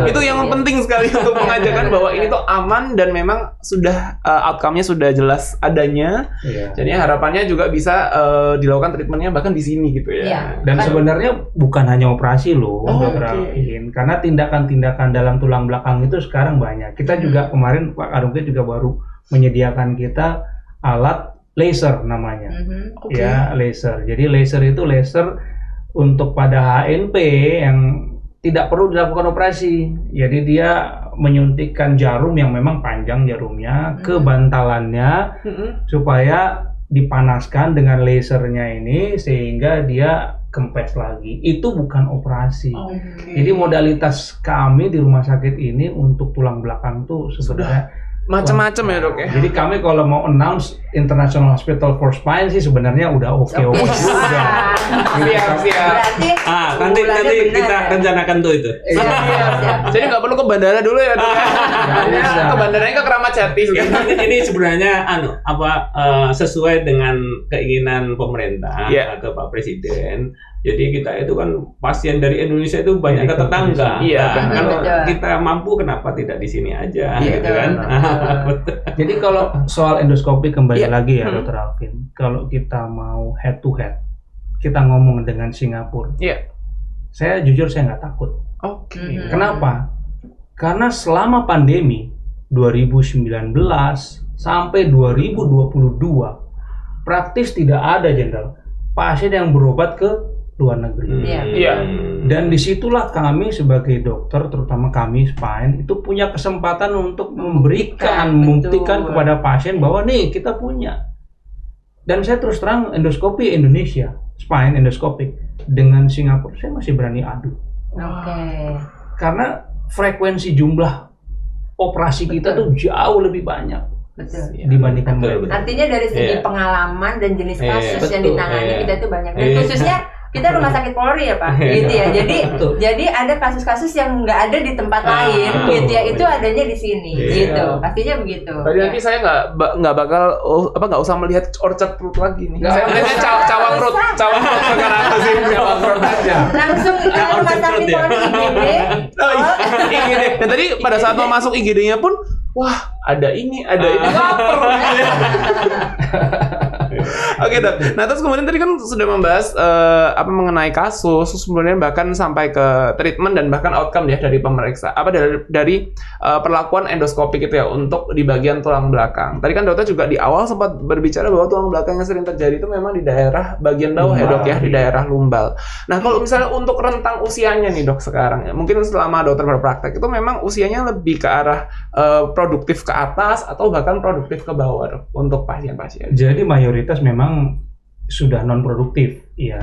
Itu yang penting sekali untuk mengajarkan bahwa ini tuh aman dan memang sudah outcome-nya sudah jelas adanya. Jadi harapannya juga bisa dilakukan treatmentnya bahkan di sini gitu ya. Dan sebenarnya bukan hanya operasi loh, Dokter Alvin, karena tindakan-tindakan dalam tulang belakang itu sekarang banyak. Kita juga kemarin Pak Karungkit juga baru menyediakan kita alat laser namanya, ya laser. Jadi laser itu laser untuk pada HNP yang tidak perlu dilakukan operasi. Jadi dia menyuntikkan jarum yang memang panjang jarumnya ke bantalannya supaya dipanaskan dengan lasernya ini sehingga dia kempes lagi. Itu bukan operasi. Jadi modalitas kami di rumah sakit ini untuk tulang belakang tuh sebenarnya macam-macam ya Dok ya. Jadi kami kalau mau announce International Hospital for Spine sih sebenarnya udah oke. Siap. Nanti kita rencanakan tuh itu. Siap. Jadi nggak perlu ke bandara dulu ya Dok. Ke bandaranya ke Kramat Jati. Ini sebenarnya sesuai dengan keinginan pemerintah atau Pak Presiden. Jadi kita itu kan pasien dari Indonesia itu banyak ke tetangga. Kalau kita mampu kenapa tidak di sini aja gitu kan. Jadi kalau soal endoskopi kembali lagi ya Dokter Alvin, kalau kita mau head to head, kita ngomong dengan Singapura. Saya jujur saya nggak takut. Kenapa? Karena selama pandemi 2019 sampai 2022 praktis tidak ada Jenderal pasien yang berobat ke luar negeri. Dan disitulah kami sebagai dokter, terutama kami spine, itu punya kesempatan untuk membuktikan kepada pasien bahwa nih kita punya. Dan saya terus terang endoskopi Indonesia, spine endoskopik dengan Singapura, saya masih berani adu. Karena frekuensi jumlah operasi kita tuh jauh lebih banyak. Dibandingkan mereka. Artinya dari segi pengalaman dan jenis kasus yang ditangani kita itu banyak. Dan khususnya kita rumah sakit Polri ya Pak, gitu ya. Jadi ada kasus-kasus yang nggak ada di tempat lain, gitu ya. Itu adanya di sini, gitu. Pastinya begitu. Tadi nanti saya nggak bakal nggak usah melihat orchard perut lagi nih. Saya melihatnya cawang perut sekarang sih cawang perut aja. Langsung ke rumah sakit Polri IGD. Dan tadi pada saat mau masuk IGD-nya pun, wah ada ini lapar. Oke Dok. Nah terus kemudian tadi kan sudah membahas mengenai kasus, kemudian bahkan sampai ke treatment dan bahkan outcome ya dari pemeriksa dari perlakuan endoskopik itu ya untuk di bagian tulang belakang. Tadi kan dokter juga di awal sempat berbicara bahwa tulang belakang yang sering terjadi itu memang di daerah bagian bawah ya Dok ya, di daerah lumbal. Nah kalau misalnya untuk rentang usianya nih Dok sekarang ya, mungkin selama dokter berpraktek itu memang usianya lebih ke arah produktif ke atas atau bahkan produktif ke bawah Dok untuk pasien-pasien. Jadi mayoritas memang sudah non produktif ya,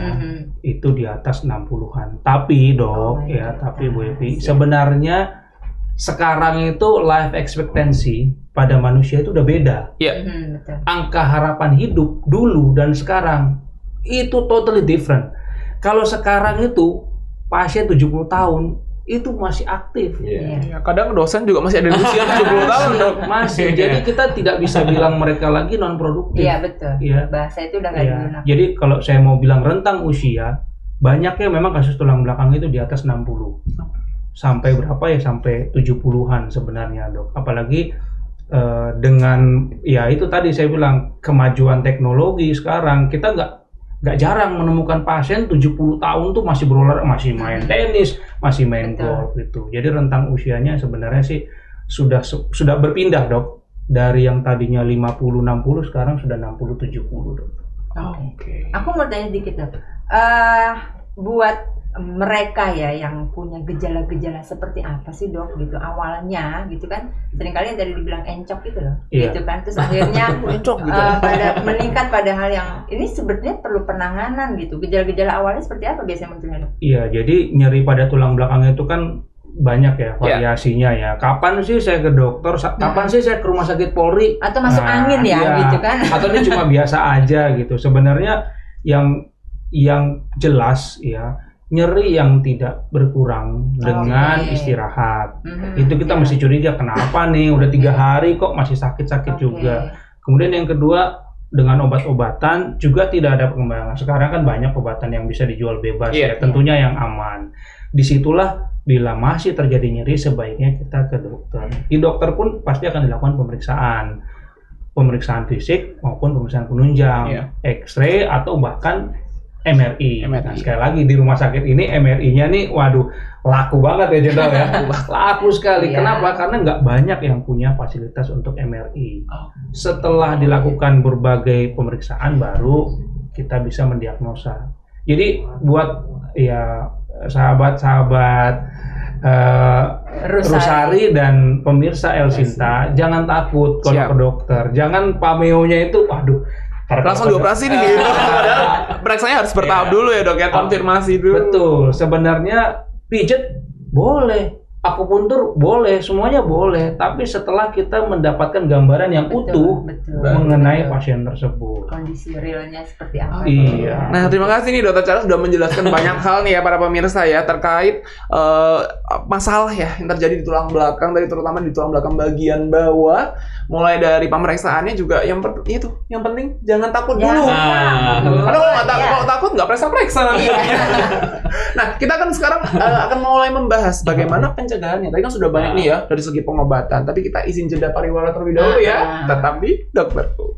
itu di atas 60-an. Tapi Dok tapi Bu Evi, sebenarnya sekarang itu life expectancy pada manusia itu udah beda. Angka harapan hidup dulu dan sekarang itu totally different. Kalau sekarang itu pasien 70 tahun itu masih aktif. Kadang dosen juga masih ada di usia 70 tahun Dok. Masih. Jadi kita tidak bisa bilang mereka lagi non produktif. Iya betul. Bahasa itu udah nggak digunakan. Jadi kalau saya mau bilang rentang usia, banyaknya memang kasus tulang belakang itu di atas 60. Sampai berapa ya? Sampai 70-an sebenarnya Dok. Apalagi dengan itu tadi saya bilang kemajuan teknologi sekarang, kita nggak jarang menemukan pasien 70 tahun tuh masih berolahraga, masih main tenis, masih main golf gitu. Jadi rentang usianya sebenarnya sih sudah berpindah Dok. Dari yang tadinya 50-60 sekarang sudah 60-70 Dok. Aku mau tanya sedikit Dok. Buat mereka ya yang punya gejala-gejala seperti apa sih dok gitu awalnya gitu kan, seringkali yang tadi dibilang encok gitu loh, Iya. gitu kan, terus akhirnya Encok gitu. pada meningkat pada hal yang ini sebenarnya perlu penanganan gitu. Gejala-gejala awalnya seperti apa biasanya munculnya dok? Iya, jadi nyeri pada tulang belakang itu kan banyak ya variasinya ya. Kapan sih saya ke dokter? Kapan sih saya ke rumah sakit Polri? Atau masuk angin ya iya. gitu kan? Atau ini cuma biasa aja gitu. Sebenarnya yang jelas ya, nyeri yang tidak berkurang dengan Oke. istirahat. Mhm, Itu kita ya. mesti curiga, kenapa nih udah 3 hari kok masih sakit-sakit Oke. juga. Kemudian yang kedua, dengan obat-obatan juga tidak ada perkembangan. Sekarang kan banyak obatan yang bisa dijual bebas Iya. ya, tentunya yang aman. Disitulah bila masih terjadi nyeri sebaiknya kita ke dokter. Di dokter pun pasti akan dilakukan pemeriksaan fisik maupun pemeriksaan penunjang, Iya. X-ray atau bahkan MRI. MRI. Nah, sekali lagi di rumah sakit ini MRI-nya nih, waduh, laku banget ya Jenderal ya. Laku sekali. Iya. Kenapa? Karena nggak banyak yang punya fasilitas untuk MRI. Oh. Setelah dilakukan berbagai pemeriksaan baru kita bisa mendiagnosa. Jadi buat ya sahabat-sahabat Rusari dan pemirsa El Sinta, jangan takut kalau Siap. ke dokter. Jangan pameonya itu, waduh, Langsung dioperasi nih gitu. Padahal periksanya harus bertahap dulu ya dok ya, konfirmasi dulu. Betul. Sebenarnya pijet boleh, akupuntur boleh, semuanya boleh. Tapi setelah kita mendapatkan gambaran yang utuh betul. mengenai pasien tersebut. Kondisi realnya seperti apa? Iya. Nah, terima kasih nih Dokter Charles sudah menjelaskan banyak hal nih ya para pemirsa ya terkait masalah ya yang terjadi di tulang belakang, dari terutama di tulang belakang bagian bawah. Mulai dari pemeriksaannya juga yang penting jangan takut dulu. Nah, Karena kalau nggak Iya. kalau takut nggak periksa nanti. Nah, kita kan sekarang akan mulai membahas bagaimana pencegahannya. Tadi kan sudah banyak nih ya dari segi pengobatan, tapi kita izin jeda pariwara terlebih dahulu ya. Tetap di Dokterku.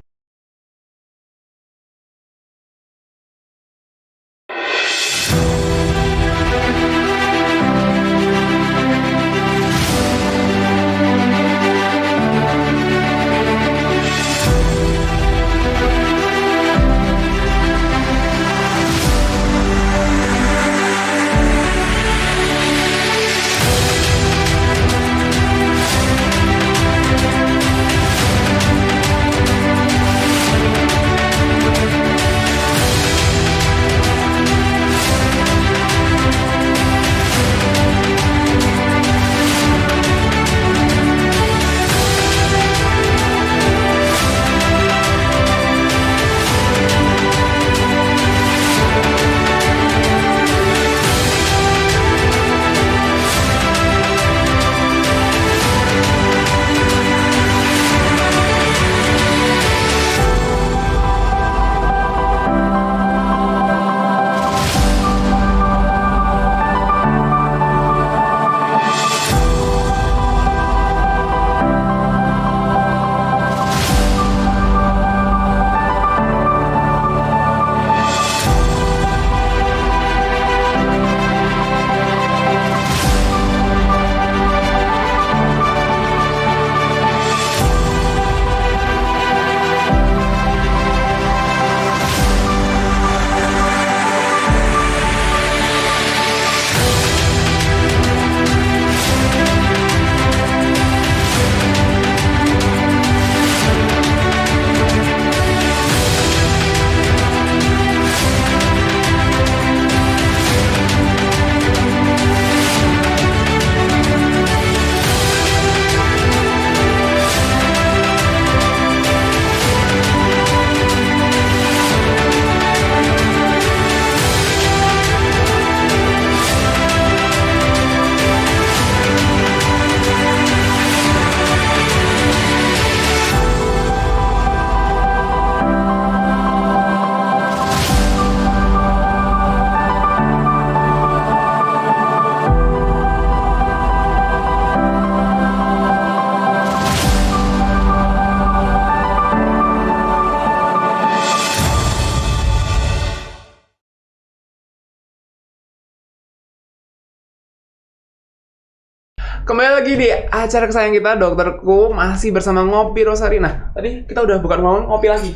Kembali lagi di acara kesayangan kita, dokterku masih bersama Ngopi Rosari. Nah, tadi kita udah bukan ngomong ngopi lagi.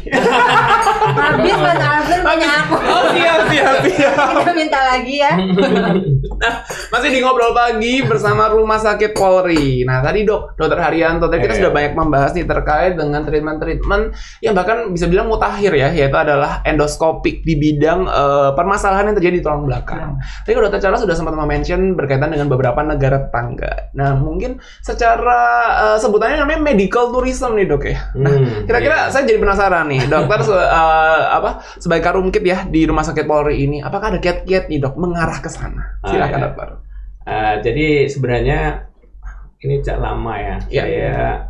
Habis Mas Alvin punya aku. Oh, siap. Kita minta lagi ya. Masih di ngobrol pagi bersama Rumah Sakit Polri. Nah, tadi Dokter Haryanto, tadi kita sudah banyak membahas nih terkait dengan treatment yang bahkan bisa bilang mutakhir ya, yaitu adalah endoskopik di bidang permasalahan yang terjadi di tulang belakang. Tadi Dokter Charles sudah sempat mention berkaitan dengan beberapa negara tetangga. Nah, mungkin secara sebutannya namanya medical tourism nih, Dok ya. Nah, kira-kira saya jadi penasaran nih, Dokter sebagai karumkit ya di Rumah Sakit Polri ini, apakah ada kiat-kiat nih, Dok, mengarah ke sana? Silakan, Dokter. Jadi sebenarnya ini sejak lama ya. Saya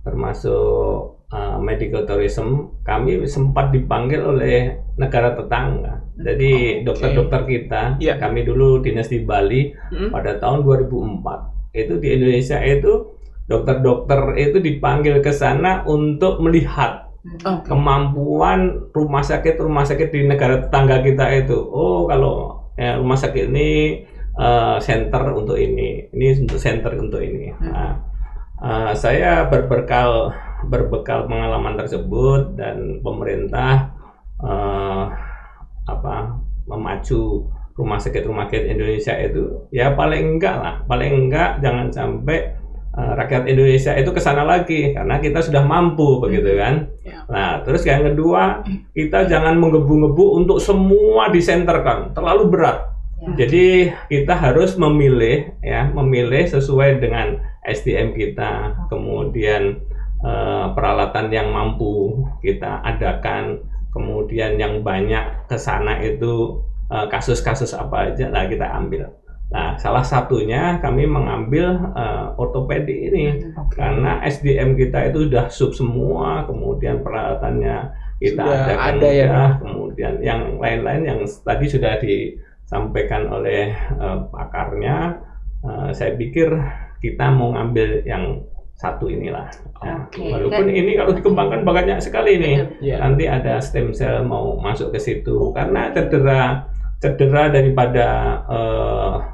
termasuk medical tourism, kami sempat dipanggil oleh negara tetangga. Jadi dokter-dokter kita, kami dulu dinas di Bali pada tahun 2004. Itu di Indonesia itu dokter-dokter itu dipanggil ke sana untuk melihat kemampuan rumah sakit di negara tetangga kita itu. Oh, kalau rumah sakit ini center untuk ini untuk center untuk ini. Nah, saya berbekal pengalaman tersebut dan pemerintah memacu rumah sakit Indonesia itu ya paling enggak jangan sampai rakyat Indonesia itu kesana lagi karena kita sudah mampu begitu kan. Nah, terus yang kedua, kita jangan menggebu-gebu untuk semua disenterkan, terlalu berat. Jadi kita harus memilih sesuai dengan SDM kita, kemudian peralatan yang mampu kita adakan, kemudian yang banyak ke sana itu kasus-kasus apa aja lah kita ambil. Nah, salah satunya kami mengambil ortopedi ini karena SDM kita itu sudah sub semua, kemudian peralatannya kita adakan kemudian yang lain-lain yang tadi sudah disampaikan oleh pakarnya. Saya pikir kita mau ngambil yang satu inilah. Walaupun ini kalau dikembangkan banyak sekali nih. Nanti ada stem cell mau masuk ke situ karena cedera daripada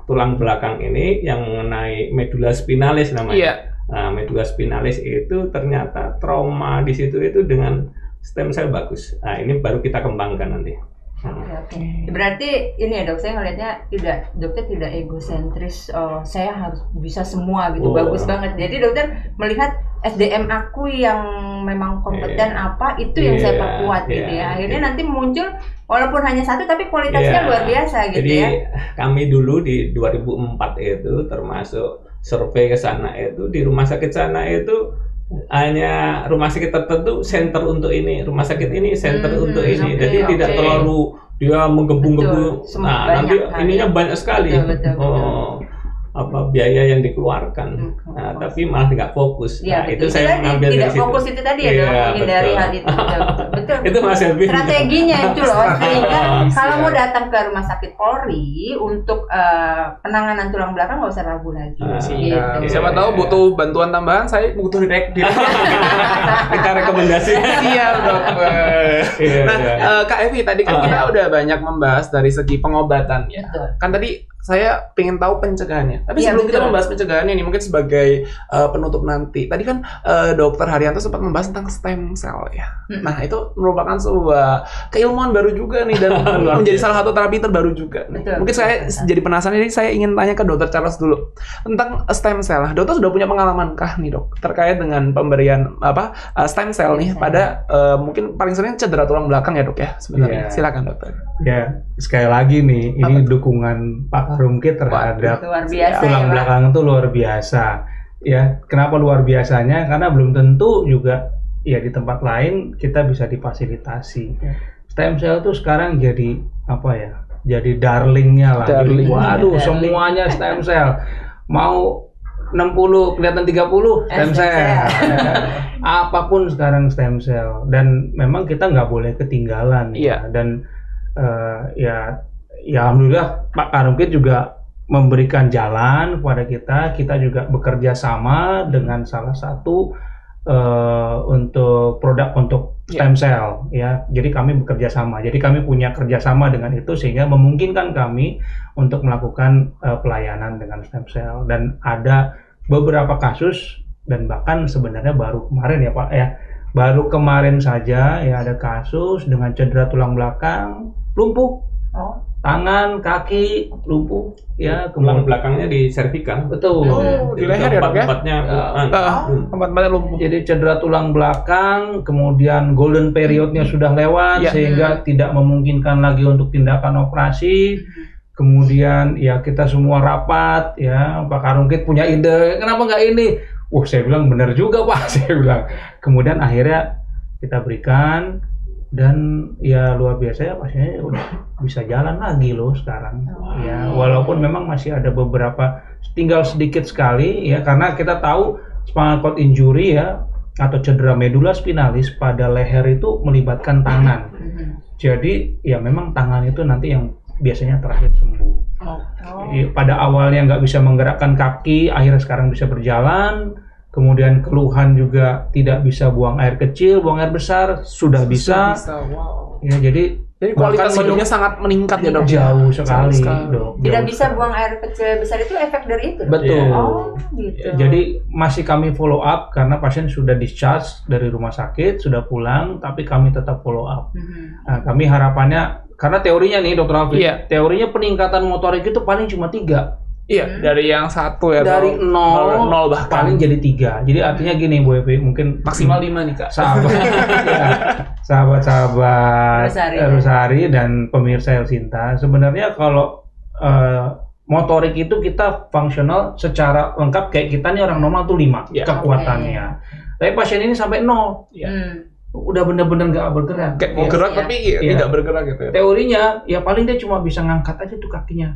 tulang belakang ini yang mengenai medula spinalis namanya. Nah, medula spinalis itu ternyata trauma di situ itu dengan stem cell bagus. Nah, ini baru kita kembangkan nanti. Oke. Berarti ini ya, Dok, saya ngelihatnya dokter tidak egosentris, saya harus bisa semua gitu. Bagus banget. Jadi dokter melihat SDM aku yang memang kompeten itu yang saya perkuat gitu ya. Akhirnya nanti muncul walaupun hanya satu tapi kualitasnya luar biasa gitu. Jadi kami dulu di 2004 itu termasuk survei ke sana itu di rumah sakit sana itu hanya rumah sakit tertentu center untuk ini, rumah sakit ini center untuk ini. Jadi tidak terlalu dia menggebu-gebu. Nah, nanti ininya banyak sekali. Betul. Biaya yang dikeluarkan. Nah, tapi malah tidak fokus. Nah, itu saya mengambil dari situ. Tidak fokus itu tadi ya, menghindari hal itu. Betul. Itu Mas Elvin. Strateginya itu loh. Sehingga kalau mau datang ke Rumah Sakit Polri untuk penanganan tulang belakang nggak usah ragu lagi. Siapa tahu butuh bantuan tambahan, saya butuh kita rekomendasi. Iya, Dokter. Nah, Kak Evi, tadi kan kita udah banyak membahas dari segi pengobatan ya. Kan tadi saya pengen tahu pencegahannya. Tapi sebelum kita membahas pencegahannya ini mungkin sebagai penutup nanti. Tadi kan Dokter Haryanto sempat membahas tentang stem cell ya. Nah, itu merupakan sebuah keilmuan baru juga nih dan menjadi salah satu terapi terbaru juga. Mungkin saya jadi penasaran, ini saya ingin tanya ke Dokter Charles dulu tentang stem cell. Dokter sudah punya pengalaman kah nih, Dok, terkait dengan pemberian stem cell nih pada mungkin paling sering cedera tulang belakang ya, Dok ya sebenarnya. Silakan, Dokter. Ya, sekali lagi nih, ini dukungan Pak Karumkit terhadap tulang belakang itu luar biasa. Ya, kenapa luar biasanya? Karena belum tentu juga ya di tempat lain kita bisa difasilitasi. Stem cell itu sekarang jadi jadi darlingnya lah. Jadi, waduh, semuanya stem cell. Mau 60 kelihatan 30 stem cell. Apapun sekarang stem cell, dan memang kita nggak boleh ketinggalan. Dan ya alhamdulillah Pak Karumkit juga memberikan jalan kepada kita juga bekerja sama dengan salah satu untuk produk untuk stem cell ya. Jadi kami bekerja sama. Jadi kami punya kerjasama dengan itu sehingga memungkinkan kami untuk melakukan pelayanan dengan stem cell, dan ada beberapa kasus dan bahkan sebenarnya baru kemarin ya Pak ya, baru kemarin saja ya ada kasus dengan cedera tulang belakang, lumpuh, tangan, kaki lumpuh ya, Tulang kemudian belakangnya di servikal. betul. Di leher ya, Dok, ya? Tempatnya Tempat-tempatnya lumpuh. Jadi cedera tulang belakang, kemudian golden periodnya sudah lewat Ya. sehingga tidak memungkinkan lagi untuk tindakan operasi. Kemudian ya kita semua rapat ya, Pak Karungkit punya ide, kenapa nggak ini? Saya bilang benar juga Pak, saya bilang. Kemudian akhirnya kita berikan dan ya luar biasa ya pasiennya udah bisa jalan lagi loh sekarang. Ya walaupun memang masih ada beberapa, tinggal sedikit sekali ya, karena kita tahu spinal cord injury ya atau cedera medula spinalis pada leher itu melibatkan tangan. Jadi ya memang tangan itu nanti yang biasanya terakhir sembuh. Pada awalnya nggak bisa menggerakkan kaki, akhirnya sekarang bisa berjalan. Kemudian keluhan juga tidak bisa buang air kecil, buang air besar sudah bisa. Wow. Ya jadi kualitas bahkan hidupnya sangat meningkat ya, Dok. jauh sekali, sekali. Dok. Tidak Jauh bisa sekali. buang air kecil besar itu efek dari itu. Betul. Gitu. Jadi masih kami follow up karena pasien sudah discharge dari rumah sakit, sudah pulang, tapi kami tetap follow up. Nah, kami harapannya, karena teorinya nih Dr. Alvin, Iya. teorinya peningkatan motorik itu paling cuma 3. Iya, dari yang 1 ya. Dari 0 bahkan paling jadi 3. Jadi artinya gini Bu Evi, mungkin maksimal 5 nih, Kak. sahabat-sahabat Rosari. Rosari dan pemirsa Elsinta, sebenarnya kalau motorik itu kita fungsional secara lengkap kayak kita nih orang normal tuh 5 Ya. kekuatannya. Tapi pasien ini sampai 0. Udah bener-bener nggak bergerak. Kayak mau Ya. gerak tapi Iya. tidak bergerak gitu ya. Teorinya ya paling dia cuma bisa ngangkat aja tuh kakinya.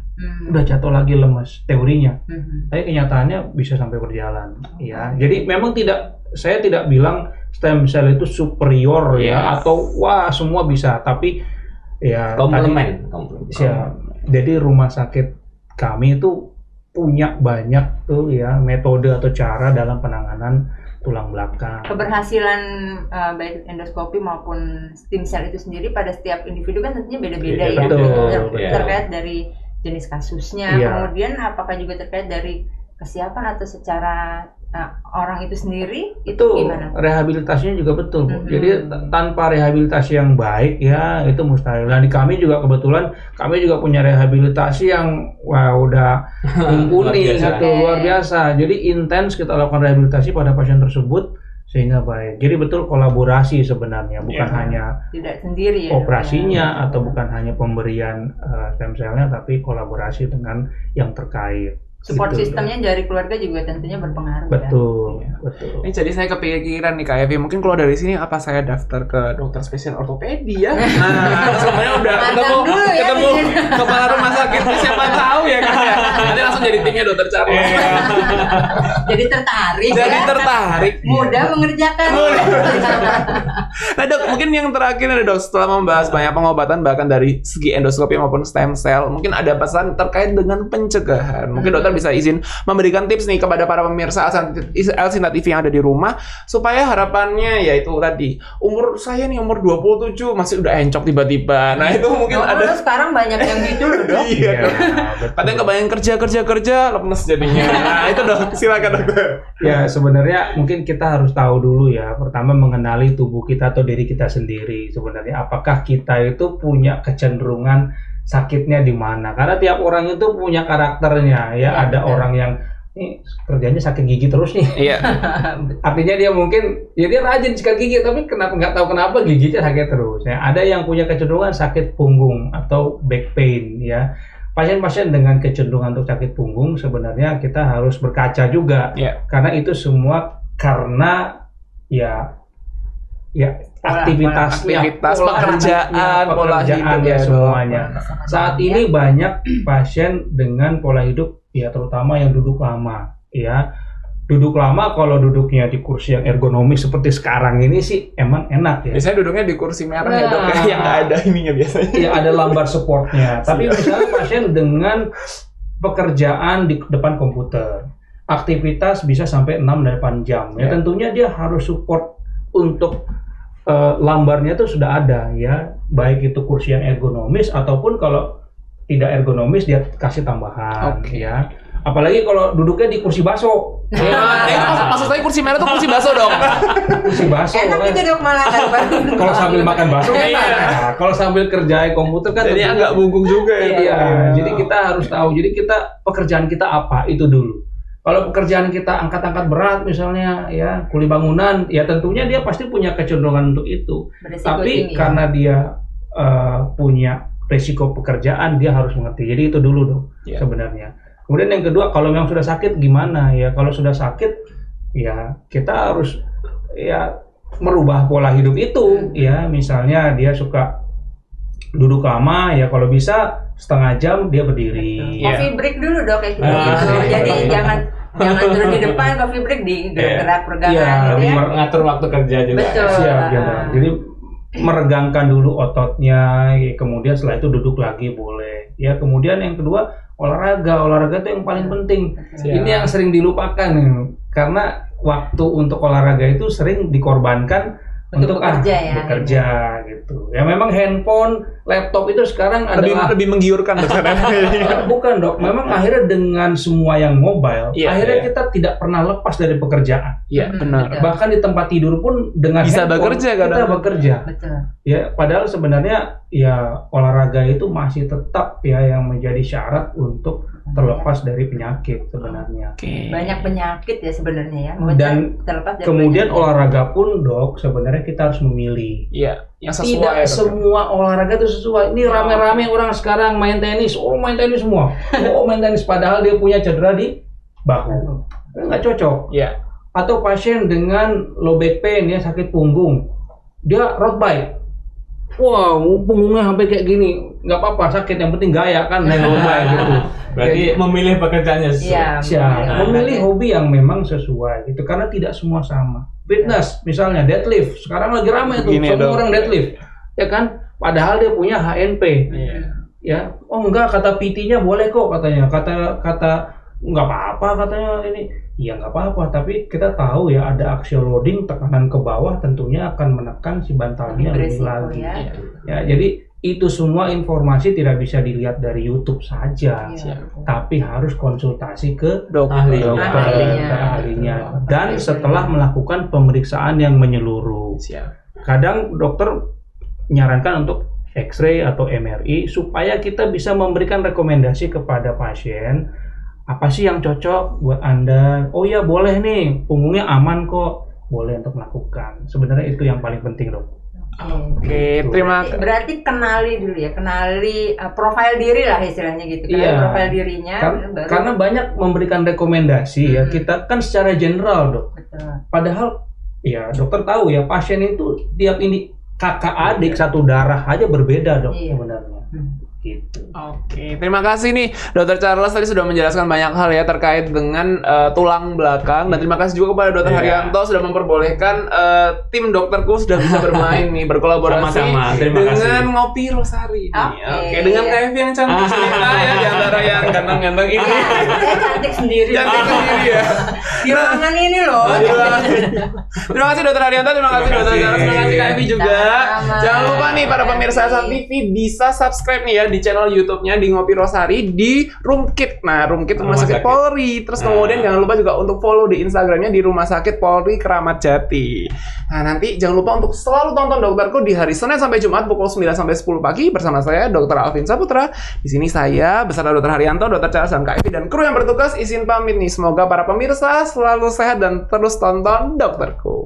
Udah jatuh lagi lemes teorinya. Tapi kenyataannya bisa sampai berjalan. Ya. Jadi memang saya tidak bilang stem cell itu superior ya atau wah semua bisa, tapi ya komplement. Jadi rumah sakit kami itu punya banyak tuh ya metode atau cara dalam penanganan tulang belakang. Keberhasilan baik endoskopi maupun stem cell itu sendiri pada setiap individu kan tentunya beda-beda ya. Betul. Terkait dari jenis kasusnya, kemudian apakah juga terkait dari kesiapan atau secara orang itu sendiri itu gimana? Rehabilitasinya juga betul, Bu. Jadi tanpa rehabilitasi yang baik ya itu mustahil. Dan di kami juga kebetulan kami juga punya rehabilitasi yang udah mumpuni gitu, luar biasa. Jadi intens kita lakukan rehabilitasi pada pasien tersebut sehingga baik. Jadi betul kolaborasi sebenarnya, bukan hanya tidak sendiri ya. operasinya atau bukan hanya pemberian stem cell-nya, tapi kolaborasi dengan yang terkait. Support Gitu, sistemnya dari keluarga juga tentunya berpengaruh. Betul, ya. betul. Ini jadi saya kepikiran nih Kak Evi, mungkin keluar dari sini apa saya daftar ke dokter spesial ortopedi ya? Nah, sebenarnya udah ketemu kepala rumah sakit, siapa tahu ya Kak ya. Nanti langsung jadi timnya dokter Charles. Jadi tertarik. Jadi ya? tertarik. Mudah mengerjakan. Nah Dok, mungkin yang terakhir nih Dok, setelah membahas banyak pengobatan bahkan dari segi endoskopi maupun stem cell, mungkin ada pesan terkait dengan pencegahan. Mungkin dokter bisa izin memberikan tips nih kepada para pemirsa Elsinta TV yang ada di rumah supaya harapannya yaitu tadi umur saya nih umur 27 masih udah encok tiba-tiba. Nah itu mungkin ada sekarang banyak yang gitu loh Dok. Iya Dok. Katanya kebayang kerja lemes jadinya. Nah itu Dok, silakan dokter. Ya sebenarnya mungkin kita harus tahu dulu ya, pertama mengenali tubuh kita atau diri kita sendiri. Sebenarnya apakah kita itu punya kecenderungan sakitnya di mana? Karena tiap orang itu punya karakternya ya. Ada orang yang ini kerjanya sakit gigi terus nih. Iya. Artinya dia mungkin ya dia rajin sikat gigi tapi nggak tahu kenapa giginya sakit terus. Ya, ada yang punya kecenderungan sakit punggung atau back pain ya. Pasien-pasien dengan kecenderungan untuk sakit punggung sebenarnya kita harus berkaca juga. Karena itu semua karena ya aktivitasnya, pola pekerjaan ya semuanya. Saat ini banyak pasien dengan pola hidup ya terutama yang duduk lama ya. Duduk lama kalau duduknya di kursi yang ergonomis seperti sekarang ini sih emang enak ya. Biasanya duduknya di kursi merah ya Dok, yang nggak ada ininya biasanya. Ya ada lambar supportnya. Tapi misalnya pasien dengan pekerjaan di depan komputer, aktivitas bisa sampai 6-8 jam. Ya tentunya dia harus support untuk lambarnya itu sudah ada ya, baik itu kursi yang ergonomis ataupun kalau tidak ergonomis dia kasih tambahan ya. Apalagi kalau duduknya di kursi baso. Maksud saya kursi merah tuh kursi baso dong. Kursi baso. Enak kan. itu dok malah kan. Kalau sambil makan bakso kan enak. Nah, kalau sambil kerjain komputer kan Jadi tentunya- agak bungkuk juga ya. Iya, jadi kita harus tahu. Jadi pekerjaan kita apa itu dulu. Kalau pekerjaan kita angkat-angkat berat misalnya ya kuli bangunan, ya tentunya dia pasti punya kecenderungan untuk itu. Beresiko Tapi tinggi. karena dia punya resiko pekerjaan, dia harus mengerti. Jadi itu dulu dong Iya. sebenarnya. Kemudian yang kedua, kalau memang sudah sakit gimana ya? Kalau sudah sakit ya kita harus ya merubah pola hidup itu ya. Misalnya dia suka duduk lama ya, kalau bisa setengah jam dia berdiri. Coffee break dulu dok kayak gitu. Ah, Jadi iya. jangan terus di depan, coffee break di gerak peregangan Iya, gitu ya. Mengatur waktu kerja juga. Betul. Siap, Ah. ya. Jadi meregangkan dulu ototnya, ya, kemudian setelah itu duduk lagi boleh. Ya, kemudian yang kedua olahraga itu yang paling penting. Siap. Ini yang sering dilupakan karena waktu untuk olahraga itu sering dikorbankan Untuk bekerja ya. bekerja gitu. Ya memang handphone, laptop itu sekarang adalah Lebih menggiurkan dokter. bukan dok. Memang akhirnya dengan semua yang mobile, Iya, akhirnya iya. kita tidak pernah lepas dari pekerjaan. Iya, benar. Betul. Bahkan di tempat tidur pun dengan Bisa handphone, bekerja kita kadang. bekerja. Betul. Ya, padahal sebenarnya ya olahraga itu masih tetap ya yang menjadi syarat untuk terlepas dari penyakit sebenarnya. Oke. Banyak penyakit ya sebenarnya ya. Maksudnya Dan terlepas dari kemudian penyakit. olahraga pun dok sebenarnya kita harus memilih. Iya, yang sesuai. Tidak dokter. semua olahraga itu sesuai. Ini rame-rame orang sekarang main tenis. Oh main tenis semua. Oh main tenis padahal dia punya cedera di bahu. Nggak cocok. Iya. Atau pasien dengan low back pain ya sakit punggung. Dia road bike. Wah, punggungnya sampai kayak gini. Nggak apa-apa, sakit. Yang penting gaya kan naik road bike gitu. Berarti memilih pekerjaannya sesuai. Iya. Siap. Nah, Memilih hobi yang memang sesuai gitu karena tidak semua sama. Fitness misalnya deadlift. Sekarang lagi ramai tuh Gini, semua dok. orang deadlift. Ya kan? Padahal dia punya HNP. Iya. Ya. Oh enggak, kata PT-nya boleh kok katanya. Kata nggak apa-apa katanya ini. Iya nggak apa-apa, tapi kita tahu ya ada axial loading, tekanan ke bawah tentunya akan menekan si bantalnya lebih Beresiko lagi. ya. Ya, jadi itu semua informasi tidak bisa dilihat dari YouTube saja, Iya. tapi harus konsultasi ke Dokter. dokter, Ahlinya. ke ahlinya, dan setelah melakukan pemeriksaan yang menyeluruh. Siap. Kadang dokter menyarankan untuk X-ray atau MRI supaya kita bisa memberikan rekomendasi kepada pasien apa sih yang cocok buat Anda. Oh ya boleh nih, punggungnya aman kok, boleh untuk melakukan. Sebenarnya itu yang paling penting dok. Oke, terima Berarti kenali dulu ya, kenali profil diri lah istilahnya gitu. Kenali Iya. profil dirinya. baru- Karena banyak memberikan rekomendasi ya, kita kan secara general dok. Betul. Padahal ya dokter tahu ya pasien itu tiap ini kakak adik satu darah aja berbeda dok Iya. sebenarnya. Gitu. Oke, terima kasih nih Dokter Charles tadi sudah menjelaskan banyak hal ya terkait dengan tulang belakang dan terima kasih juga kepada Dokter Iya. Haryanto sudah memperbolehkan tim dokterku sudah bisa bermain nih berkolaborasi Sama-sama, terima dengan kasih. Ngopi Rosari nih. Oke. Oke, dengan Kevin yang cantik cerita ya di antara yang ganteng-ganteng ini. Saya cantik sendiri. Cantik sendiri ya. Di ruangan ini loh. Terima kasih Dokter Haryanto, terima kasih Dokter Charles, terima kasih Kak Evi juga. Sama-sama. Jangan lupa nih para pemirsa Asam TV bisa subscribe nih ya di channel YouTube-nya di Ngopi Rosari di Rumkit. Nah, Rumkit Rumah Sakit Polri. Terus kemudian jangan lupa juga untuk follow di Instagramnya di Rumah Sakit Polri Kramat Jati. Nah, nanti jangan lupa untuk selalu tonton dokterku di hari Senin sampai Jumat pukul 9 sampai 10 pagi bersama saya Dr. Alvin Saputra. Di sini saya beserta Dr. Haryanto, Dr. Charles dan Kak Evi dan kru yang bertugas izin pamit nih. Semoga para pemirsa selalu sehat dan terus tonton dokterku.